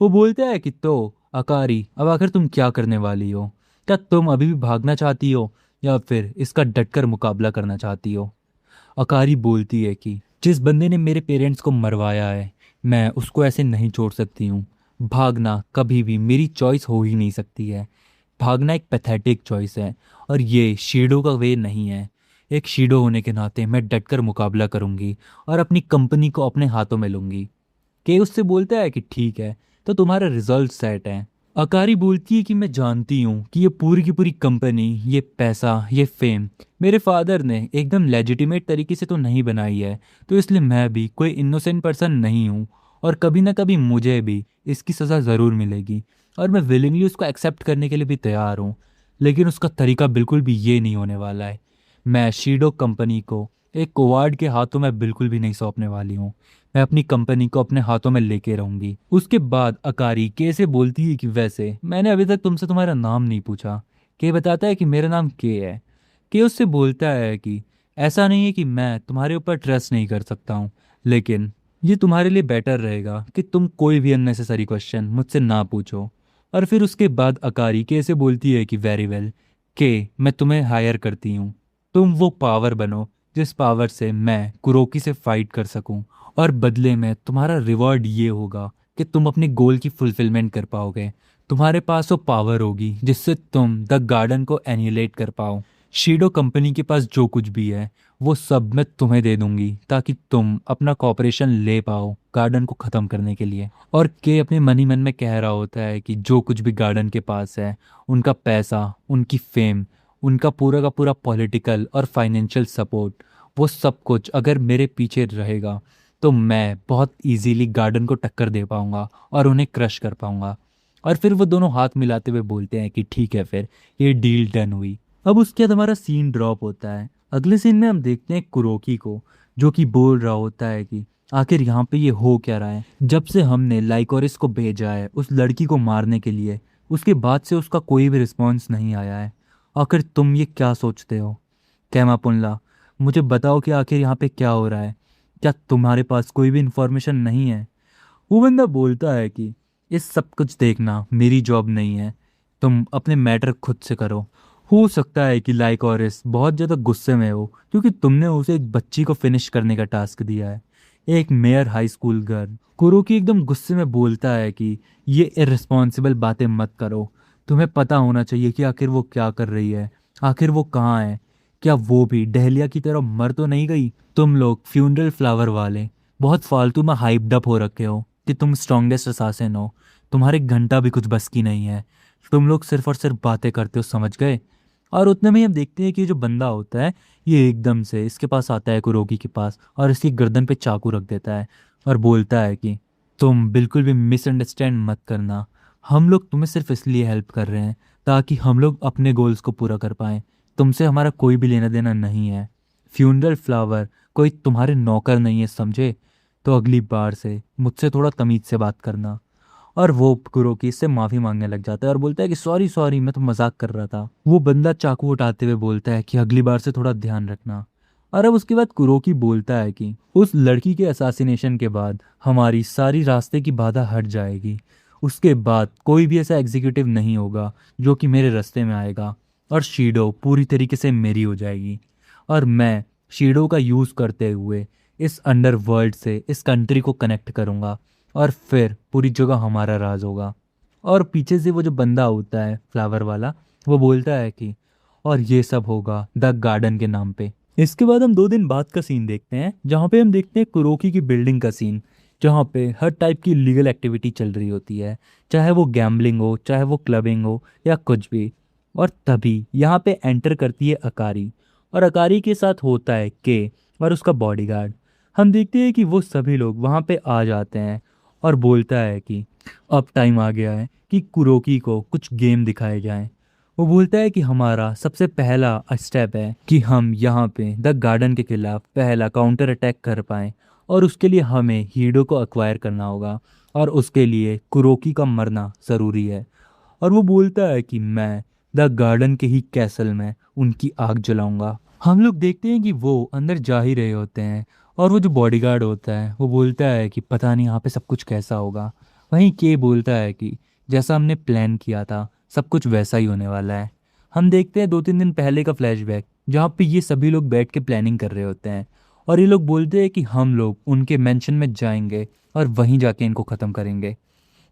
S1: वो बोलता है कि तो अकारी, अब आखिर तुम क्या करने वाली हो? क्या तुम अभी भी भागना चाहती हो या फिर इसका डटकर मुकाबला करना चाहती हो? अकारी बोलती है कि जिस बंदे ने मेरे पेरेंट्स को मरवाया है मैं उसको ऐसे नहीं छोड़ सकती हूँ। भागना कभी भी मेरी चॉइस हो ही नहीं सकती है। भागना एक पैथेटिक चॉइस है और ये शीडो का वे नहीं है। एक शीडो होने के नाते मैं डटकर मुकाबला करूंगी और अपनी कंपनी को अपने हाथों में लूंगी। के उससे बोलता है कि ठीक है, तो तुम्हारा रिजल्ट सेट है। अकारी बोलती है कि मैं जानती हूँ कि ये पूरी की पूरी कंपनी, ये पैसा, ये फेम मेरे फादर ने एकदम लेजिटिमेट तरीके से तो नहीं बनाई है। तो इसलिए मैं भी कोई इनोसेंट पर्सन नहीं हूँ और कभी ना कभी मुझे भी इसकी सज़ा ज़रूर मिलेगी। और मैं विलिंगली उसको एक्सेप्ट करने के लिए भी तैयार हूँ। लेकिन उसका तरीका बिल्कुल भी ये नहीं होने वाला है। मैं शीडो कंपनी को एक कोवार्ड के हाथों में बिल्कुल भी नहीं सौंपने वाली हूँ। मैं अपनी कंपनी को अपने हाथों में लेके रहूंगी। उसके बाद अकारी के से बोलती है कि वैसे मैंने अभी तक तुमसे तुम्हारा नाम नहीं पूछा, के बताता है कि मेरा नाम के है। के उससे बोलता है कि ऐसा नहीं है कि मैं तुम्हारे ऊपर ट्रस्ट नहीं कर सकता हूँ, लेकिन ये तुम्हारे लिए बेटर रहेगा कि तुम कोई भी अननेसेसरी क्वेश्चन मुझसे ना पूछो। और फिर उसके बाद अकारी के से बोलती है कि वेरी वेल के, मैं तुम्हें हायर करती हूँ। तुम वो पावर बनो जिस पावर से मैं कुरोकी से फाइट कर सकूं, और बदले में तुम्हारा रिवॉर्ड ये होगा कि तुम अपनी गोल की फुलफिलमेंट कर पाओगे। तुम्हारे पास वो पावर होगी जिससे तुम द गार्डन को एनिलेट कर पाओ। शीडो कंपनी के पास जो कुछ भी है वो सब मैं तुम्हें दे दूंगी ताकि तुम अपना कॉपरेशन ले पाओ गार्डन को ख़त्म करने के लिए। और के अपने मन ही मन में कह रहा होता है कि जो कुछ भी गार्डन के पास है, उनका पैसा, उनकी फेम, उनका पूरा का पूरा पॉलिटिकल और फाइनेंशियल सपोर्ट, वो सब कुछ अगर मेरे पीछे रहेगा तो मैं बहुत इजीली गार्डन को टक्कर दे पाऊंगा और उन्हें क्रश कर पाऊंगा। और फिर वो दोनों हाथ मिलाते हुए बोलते हैं कि ठीक है, फिर ये डील डन हुई। अब उसके बाद हमारा सीन ड्रॉप होता है। अगले सीन में हम देखते हैं कुरोकी को, जो कि बोल रहा होता है कि आखिर यहाँ पे ये हो क्या रहा है। जब से हमने लाइकोरिस को भेजा है उस लड़की को मारने के लिए, उसके बाद से उसका कोई भी रिस्पॉन्स नहीं आया है। आखिर तुम ये क्या सोचते हो कैमापुल्ला? मुझे बताओ कि आखिर यहाँ पे क्या हो रहा है। क्या तुम्हारे पास कोई भी इंफॉर्मेशन नहीं है? वो बंदा बोलता है कि इस सब कुछ देखना मेरी जॉब नहीं है, तुम अपने मैटर खुद से करो। हो सकता है कि लाइकोरिस बहुत ज़्यादा गुस्से में हो क्योंकि तुमने उसे एक बच्ची को फिनिश करने का टास्क दिया है, एक मेयर हाई स्कूल गर्ल। कुरोकी एकदम गुस्से में बोलता है कि ये इररिस्पॉन्सिबल बातें मत करो। तुम्हें पता होना चाहिए कि आखिर वो क्या कर रही है, आखिर वो कहाँ है। क्या वो भी डहलिया की तरह मर तो नहीं गई? तुम लोग फ्यूनरल फ्लावर वाले बहुत फालतू में हाइप्ड अप हो रखे हो कि तुम स्ट्रॉन्गेस्ट असासिन हो। तुम्हारे घंटा भी कुछ बस की नहीं है। तुम लोग सिर्फ और सिर्फ बातें करते हो, समझ गए? और उतने में ही हम देखते हैं कि जो बंदा होता है ये एकदम से इसके पास आता है, कुरोकी के पास, और इसकी गर्दन पे चाकू रख देता है और बोलता है कि तुम बिल्कुल भी मिसअंडरस्टैंड मत करना। हम लोग तुम्हें सिर्फ इसलिए हेल्प कर रहे हैं ताकि हम लोग अपने गोल्स को पूरा कर पाएं। तुमसे हमारा कोई भी लेना देना नहीं है। फ्यूनरल फ्लावर कोई तुम्हारे नौकर नहीं है, समझे? तो अगली बार से मुझसे थोड़ा तमीज से बात करना। और वो कुरोकी से माफी मांगने लग जाता है और बोलता है कि सॉरी सॉरी, मैं तो मजाक कर रहा था। वो बंदा चाकू उठाते हुए बोलता है कि अगली बार से थोड़ा ध्यान रखना। और अब उसके बाद कुरोकी बोलता है कि उस लड़की के असैसिनेशन के बाद हमारी सारी रास्ते की बाधा हट जाएगी। उसके बाद कोई भी ऐसा एग्जीक्यूटिव नहीं होगा जो कि मेरे रास्ते में आएगा, और शीडो पूरी तरीके से मेरी हो जाएगी। और मैं शीडो का यूज़ करते हुए इस अंडरवर्ल्ड से इस कंट्री को कनेक्ट करूँगा, और फिर पूरी जगह हमारा राज होगा। और पीछे से वो जो बंदा होता है फ्लावर वाला, वो बोलता है कि और ये सब होगा द गार्डन के नाम पे। इसके बाद हम 2 दिन बाद का सीन देखते हैं जहाँ पे हम देखते हैं कुरोकी की बिल्डिंग का सीन, जहाँ पे हर टाइप की लीगल एक्टिविटी चल रही होती है, चाहे वो गैम्बलिंग हो, चाहे वो क्लबिंग हो, या कुछ भी। और तभी यहाँ पे एंटर करती है अकारी, और अकारी के साथ होता है के और उसका बॉडीगार्ड। हम देखते हैं कि वो सभी लोग वहाँ पे आ जाते हैं और बोलता है कि अब टाइम आ गया है कि कुरोकी को कुछ गेम दिखाए जाएं। वो बोलता है कि हमारा सबसे पहला स्टेप है कि हम यहाँ पे द गार्डन के खिलाफ पहला काउंटर अटैक कर पाएं, और उसके लिए हमें हीडो को अक्वायर करना होगा, और उसके लिए कुरोकी का मरना ज़रूरी है। और वो बोलता है कि मैं द गार्डन के ही कैसल में उनकी आग जलाऊंगा। हम लोग देखते हैं कि वो अंदर जा ही रहे होते हैं, और वो जो बॉडीगार्ड होता है वो बोलता है कि पता नहीं यहाँ पे सब कुछ कैसा होगा। वहीं के बोलता है कि जैसा हमने प्लान किया था सब कुछ वैसा ही होने वाला है। हम देखते हैं 2-3 दिन पहले का फ्लैशबैक, जहाँ पे ये सभी लोग बैठ के प्लानिंग कर रहे होते हैं, और ये लोग बोलते हैं कि हम लोग उनके मेंशन में जाएंगे और वहीं जाके इनको ख़त्म करेंगे।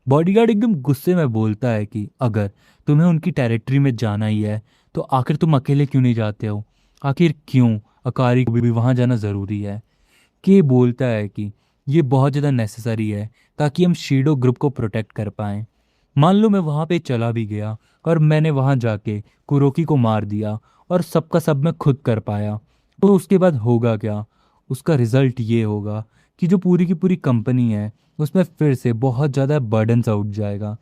S1: बॉडीगार्ड एकदम गुस्से में बोलता है कि अगर तुम्हें उनकी टेरिटरी में जाना ही है तो आखिर तुम अकेले क्यों नहीं जाते हो? आखिर क्यों अकारी को भी वहाँ जाना ज़रूरी है? के बोलता है कि ये बहुत ज़्यादा नेसेसरी है ताकि हम शीडो ग्रुप को प्रोटेक्ट कर पाएँ। मान लो मैं वहाँ पे चला भी गया और मैंने वहाँ जाके कुरोकी को मार दिया और सबका सब मैं खुद कर पाया, तो उसके बाद होगा क्या? उसका रिजल्ट ये होगा कि जो पूरी की पूरी कंपनी है उसमें फिर से बहुत ज़्यादा बर्डन्स उठ जाएगा।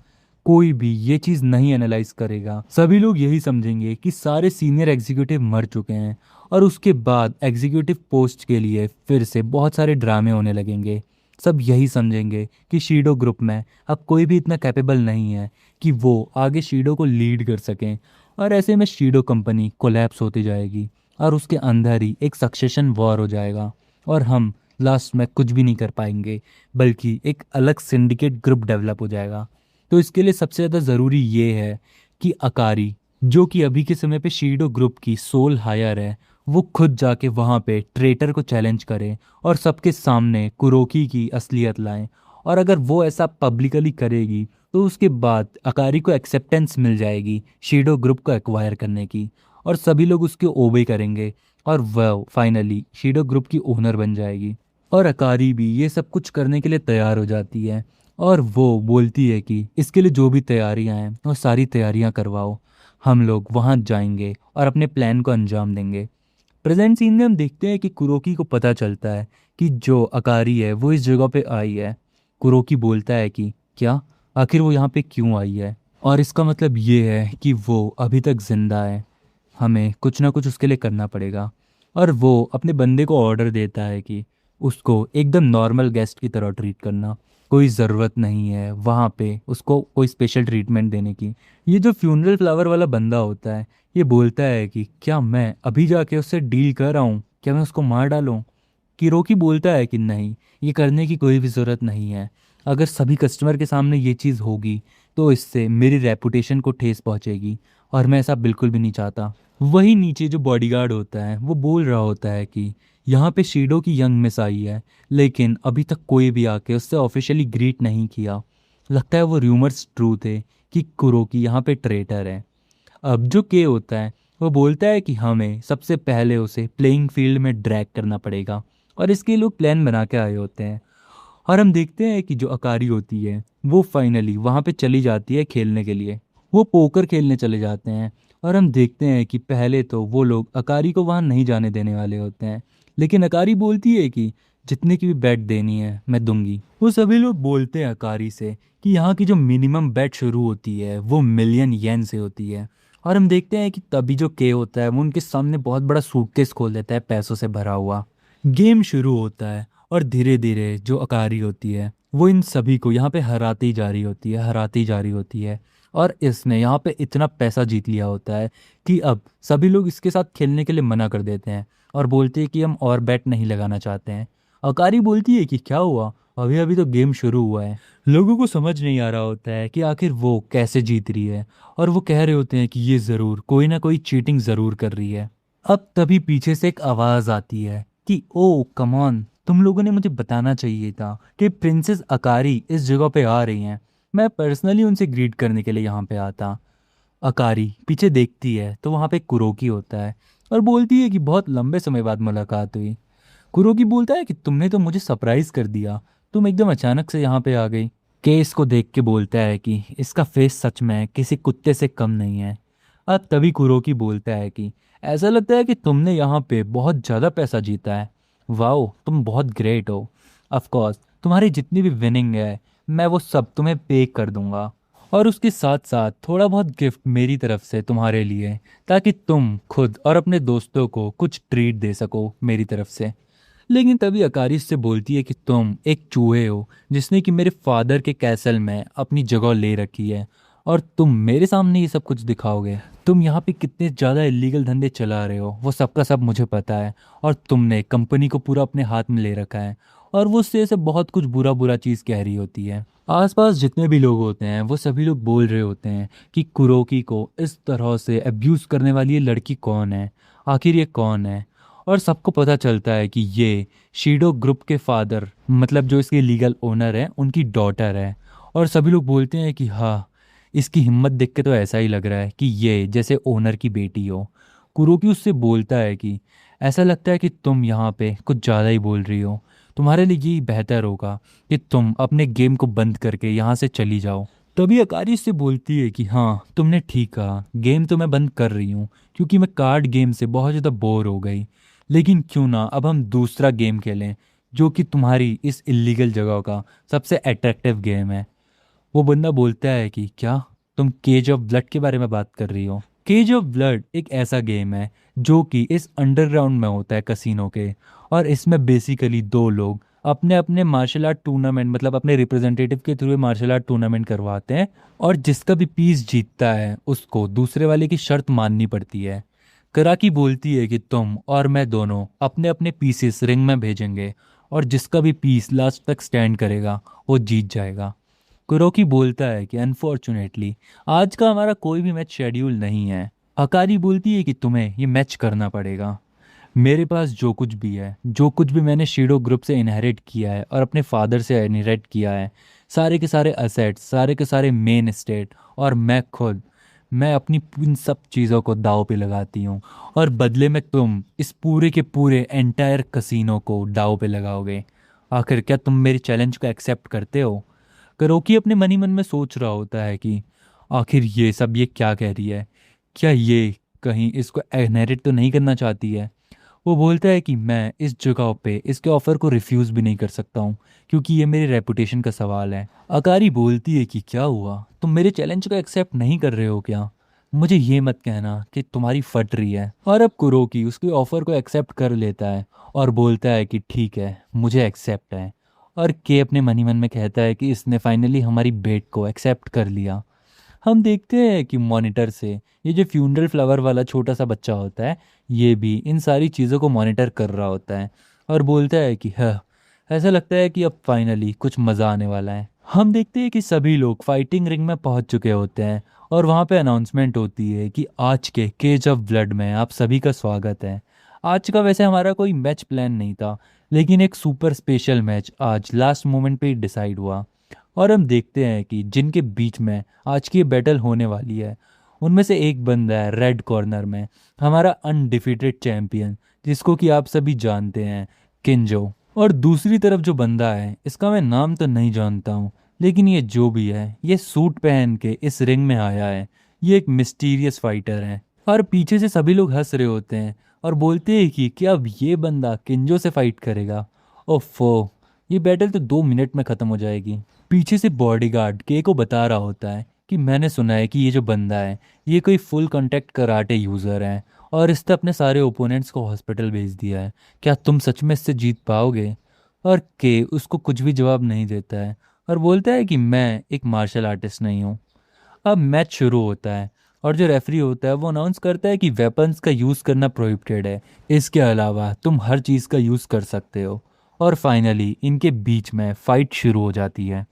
S1: कोई भी ये चीज़ नहीं एनालाइज करेगा। सभी लोग यही समझेंगे कि सारे सीनियर एग्जीक्यूटिव मर चुके हैं, और उसके बाद एग्जीक्यूटिव पोस्ट के लिए फिर से बहुत सारे ड्रामे होने लगेंगे। सब यही समझेंगे कि शीडो ग्रुप में अब कोई भी इतना कैपेबल नहीं है कि वो आगे शीडो को लीड कर सकें, और ऐसे में शीडो कंपनी कोलैप्स होती जाएगी और उसके अंदर ही एक सक्सेशन वॉर हो जाएगा और हम लास्ट में कुछ भी नहीं कर पाएंगे, बल्कि एक अलग सिंडिकेट ग्रुप डेवलप हो जाएगा। तो इसके लिए सबसे ज़्यादा ज़रूरी ये है कि अकारी, जो कि अभी के समय पे शीडो ग्रुप की सोल हायर है, वो खुद जाके वहाँ पे ट्रेटर को चैलेंज करे और सबके सामने कुरोकी की असलियत लाए। और अगर वो ऐसा पब्लिकली करेगी तो उसके बाद अकारी को एक्सेप्टेंस मिल जाएगी शीडो ग्रुप को एक्वायर करने की, और सभी लोग उसके ओबे करेंगे और वह फाइनली शीडो ग्रुप की ओनर बन जाएगी। और अकारी भी ये सब कुछ करने के लिए तैयार हो जाती है और वो बोलती है कि इसके लिए जो भी तैयारियां हैं वो सारी तैयारियां करवाओ, हम लोग वहां जाएंगे और अपने प्लान को अंजाम देंगे। प्रेजेंट सीन में हम देखते हैं कि कुरोकी को पता चलता है कि जो अकारी है वो इस जगह पे आई है। कुरोकी बोलता है कि क्या, आखिर वो यहाँ पे क्यों आई है, और इसका मतलब ये है कि वो अभी तक जिंदा है, हमें कुछ ना कुछ उसके लिए करना पड़ेगा। और वो अपने बंदे को ऑर्डर देता है कि उसको एकदम नॉर्मल गेस्ट की तरह ट्रीट करना, कोई ज़रूरत नहीं है वहाँ पे उसको कोई स्पेशल ट्रीटमेंट देने की। ये जो फ्यूनरल फ्लावर वाला बंदा होता है ये बोलता है कि क्या मैं अभी जाके उससे डील कर रहा हूँ, क्या मैं उसको मार डालूँ। किरोकी बोलता है कि नहीं, ये करने की कोई भी ज़रूरत नहीं है, अगर सभी कस्टमर के सामने ये चीज़ होगी तो इससे मेरी रेपुटेशन को ठेस पहुंचेगी और मैं ऐसा बिल्कुल भी नहीं चाहता। वही नीचे जो बॉडीगार्ड होता है वो बोल रहा होता है कि यहाँ पे शीडो की यंग मिस आई है, लेकिन अभी तक कोई भी आके उससे ऑफिशियली ग्रीट नहीं किया। लगता है वो रूमर्स ट्रू थे कि कुरोकी यहाँ पे ट्रेटर है। अब जो के होता है वो बोलता है कि हमें सबसे पहले उसे प्लेइंग फील्ड में ड्रैग करना पड़ेगा, और इसके लोग प्लान बना के आए होते हैं। और हम देखते हैं कि जो अकारी होती है वो फाइनली वहाँ पे चली जाती है खेलने के लिए। वो पोकर खेलने चले जाते हैं और हम देखते हैं कि पहले तो वो लोग अकारी को वहाँ नहीं जाने देने वाले होते हैं, लेकिन अकारी बोलती है कि जितने की भी बेट देनी है मैं दूंगी। वो सभी लोग बोलते हैं अकारी से कि यहाँ की जो मिनिमम बेट शुरू होती है वो मिलियन येन से होती है। और हम देखते हैं कि तभी जो के होता है वो उनके सामने बहुत बड़ा सूटकेस खोल देता है पैसों से भरा हुआ। गेम शुरू होता है और धीरे धीरे जो अकारी होती है वो इन सभी को यहाँ पे हराती जा रही होती है, हराती जा रही होती है। और इसने यहाँ पे इतना पैसा जीत लिया होता है कि अब सभी लोग इसके साथ खेलने के लिए मना कर देते हैं और बोलते हैं कि हम और बैट नहीं लगाना चाहते हैं। अकारी बोलती है कि क्या हुआ, अभी अभी तो गेम शुरू हुआ है। लोगों को समझ नहीं आ रहा होता है कि आखिर वो कैसे जीत रही है, और वो कह रहे होते हैं कि ये ज़रूर कोई ना कोई चीटिंग ज़रूर कर रही है। अब तभी पीछे से एक आवाज़ आती है कि ओ कम ऑन, तुम लोगों ने मुझे बताना चाहिए था कि प्रिंसेस अकारी इस जगह पे आ रही हैं, मैं पर्सनली उनसे ग्रीट करने के लिए यहाँ पे आता। अकारी पीछे देखती है तो वहाँ पे कुरोकी होता है और बोलती है कि बहुत लंबे समय बाद मुलाकात हुई। कुरोकी बोलता है कि तुमने तो मुझे सरप्राइज कर दिया, तुम एकदम अचानक से यहाँ पे आ गई। केस को देख के बोलता है कि इसका फेस सच में किसी कुत्ते से कम नहीं है। अब तभी कुरोकी बोलता है कि ऐसा लगता है कि तुमने यहाँ पे बहुत ज़्यादा पैसा जीता है, वाओ तुम बहुत ग्रेट हो। ऑफ कोर्स तुम्हारी जितनी भी विनिंग है मैं वो सब तुम्हें पे कर दूंगा, और उसके साथ साथ थोड़ा बहुत गिफ्ट मेरी तरफ से तुम्हारे लिए, ताकि तुम खुद और अपने दोस्तों को कुछ ट्रीट दे सको मेरी तरफ से। लेकिन तभी अकारी से बोलती है कि तुम एक चूहे हो जिसने कि मेरे फादर के कैसल में अपनी जगह ले रखी है, और तुम मेरे सामने ये सब कुछ दिखाओगे। तुम यहाँ पे कितने ज़्यादा इलीगल धंधे चला रहे हो वो सबका सब मुझे पता है, और तुमने कंपनी को पूरा अपने हाथ में ले रखा है। और वो उससे ऐसे बहुत कुछ बुरा बुरा चीज़ कह रही होती है। आसपास जितने भी लोग होते हैं वो सभी लोग बोल रहे होते हैं कि कुरोकी को इस तरह से अब्यूज़ करने वाली ये लड़की कौन है, आखिर ये कौन है। और सबको पता चलता है कि ये शीडो ग्रुप के फादर, मतलब जो इसके लीगल ओनर है, उनकी डॉटर है। और सभी लोग बोलते हैं कि हाँ, इसकी हिम्मत देख के तो ऐसा ही लग रहा है कि ये जैसे ओनर की बेटी हो। कुरोकी उससे बोलता है कि ऐसा लगता है कि तुम यहाँ पे कुछ ज़्यादा ही बोल रही हो, तुम्हारे लिए यही बेहतर होगा कि तुम अपने गेम को बंद करके यहाँ से चली जाओ। तभी अकारी से बोलती है कि हाँ तुमने ठीक कहा, गेम तो मैं बंद कर रही हूँ क्योंकि मैं कार्ड गेम से बहुत ज़्यादा बोर हो गई, लेकिन क्यों ना अब हम दूसरा गेम खेलें जो कि तुम्हारी इस इलीगल जगह का सबसे अट्रैक्टिव गेम है। वो बंदा बोलता है कि क्या तुम केज ऑफ ब्लड के बारे में बात कर रही हो। केज ऑफ ब्लड एक ऐसा गेम है जो कि इस अंडरग्राउंड में होता है कसिनो के, और इसमें बेसिकली दो लोग अपने अपने मार्शल आर्ट टूर्नामेंट, मतलब अपने रिप्रेजेंटेटिव के थ्रू मार्शल आर्ट टूर्नामेंट करवाते हैं, और जिसका भी पीस जीतता है उसको दूसरे वाले की शर्त माननी पड़ती है। कराकी बोलती है कि तुम और मैं दोनों अपने अपने पीसेस रिंग में भेजेंगे, और जिसका भी पीस लास्ट तक स्टैंड करेगा वो जीत जाएगा। कुरोकी बोलता है कि अनफॉर्चुनेटली आज का हमारा कोई भी मैच शेड्यूल नहीं है। अकारी बोलती है कि तुम्हें ये मैच करना पड़ेगा। मेरे पास जो कुछ भी है, जो कुछ भी मैंने शीडो ग्रुप से इनहेरिट किया है और अपने फादर से इनहेरिट किया है, सारे के सारे असेट्स, सारे के सारे मेन एस्टेट, और मैं खुद, मैं अपनी इन सब चीज़ों को दाव पे लगाती हूँ, और बदले में तुम इस पूरे के पूरे एंटायर कसिनो को दाव पे लगाओगे। आखिर क्या तुम मेरी चैलेंज को एक्सेप्ट करते हो? करोकी अपने मन ही मन में सोच रहा होता है कि आखिर ये सब ये क्या कह रही है, क्या ये कहीं इसको इनहेरिट तो नहीं करना चाहती है। वो बोलता है कि मैं इस जगह पे इसके ऑफ़र को रिफ्यूज़ भी नहीं कर सकता हूँ, क्योंकि ये मेरी रेपुटेशन का सवाल है। अकारी बोलती है कि क्या हुआ, तुम मेरे चैलेंज को एक्सेप्ट नहीं कर रहे हो क्या? मुझे ये मत कहना कि तुम्हारी फट रही है। और अब कुरोकी उसके ऑफ़र को एक्सेप्ट कर लेता है और बोलता है कि ठीक है, मुझे एक्सेप्ट है। और के अपने मन ही मन में कहता है कि इसने फाइनली हमारी बेट को एक्सेप्ट कर लिया। हम देखते हैं कि मॉनिटर से ये जो फ्यूनरल फ्लावर वाला छोटा सा बच्चा होता है, ये भी इन सारी चीज़ों को मॉनिटर कर रहा होता है, और बोलता है कि हाँ, ऐसा लगता है कि अब फाइनली कुछ मज़ा आने वाला है। हम देखते हैं कि सभी लोग फाइटिंग रिंग में पहुंच चुके होते हैं, और वहाँ पे अनाउंसमेंट होती है कि आज के केज ऑफ ब्लड में आप सभी का स्वागत है। आज का वैसे हमारा कोई मैच प्लान नहीं था, लेकिन एक सुपर स्पेशल मैच आज लास्ट मोमेंट पे डिसाइड हुआ। और हम देखते हैं कि जिनके बीच में आज की बैटल होने वाली है, उनमें से एक बंदा है रेड कॉर्नर में, हमारा अनडिफीटेड चैंपियन, जिसको कि आप सभी जानते हैं, किंजो। और दूसरी तरफ जो बंदा है, इसका मैं नाम तो नहीं जानता हूँ, लेकिन ये जो भी है, ये सूट पहन के इस रिंग में आया है, ये एक मिस्टीरियस फाइटर है। और पीछे से सभी लोग हंस रहे होते हैं और बोलते हैं कि क्या अब ये बंदा किंजो से फाइट करेगा? ओफो, ये बैटल तो 2 मिनट में ख़त्म हो जाएगी। पीछे से बॉडीगार्ड के को बता रहा होता है कि मैंने सुना है कि ये जो बंदा है, ये कोई फुल कांटेक्ट कराटे यूज़र है, और इसने अपने सारे ओपोनेंट्स को हॉस्पिटल भेज दिया है। क्या तुम सच में इससे जीत पाओगे? और के उसको कुछ भी जवाब नहीं देता है, और बोलता है कि मैं एक मार्शल आर्टिस्ट नहीं हूँ। अब मैच शुरू होता है, और जो रेफरी होता है वो अनाउंस करता है कि वेपन्स का यूज़ करना प्रोहिबिटेड है, इसके अलावा तुम हर चीज़ का यूज़ कर सकते हो। और फाइनली इनके बीच में फ़ाइट शुरू हो जाती है।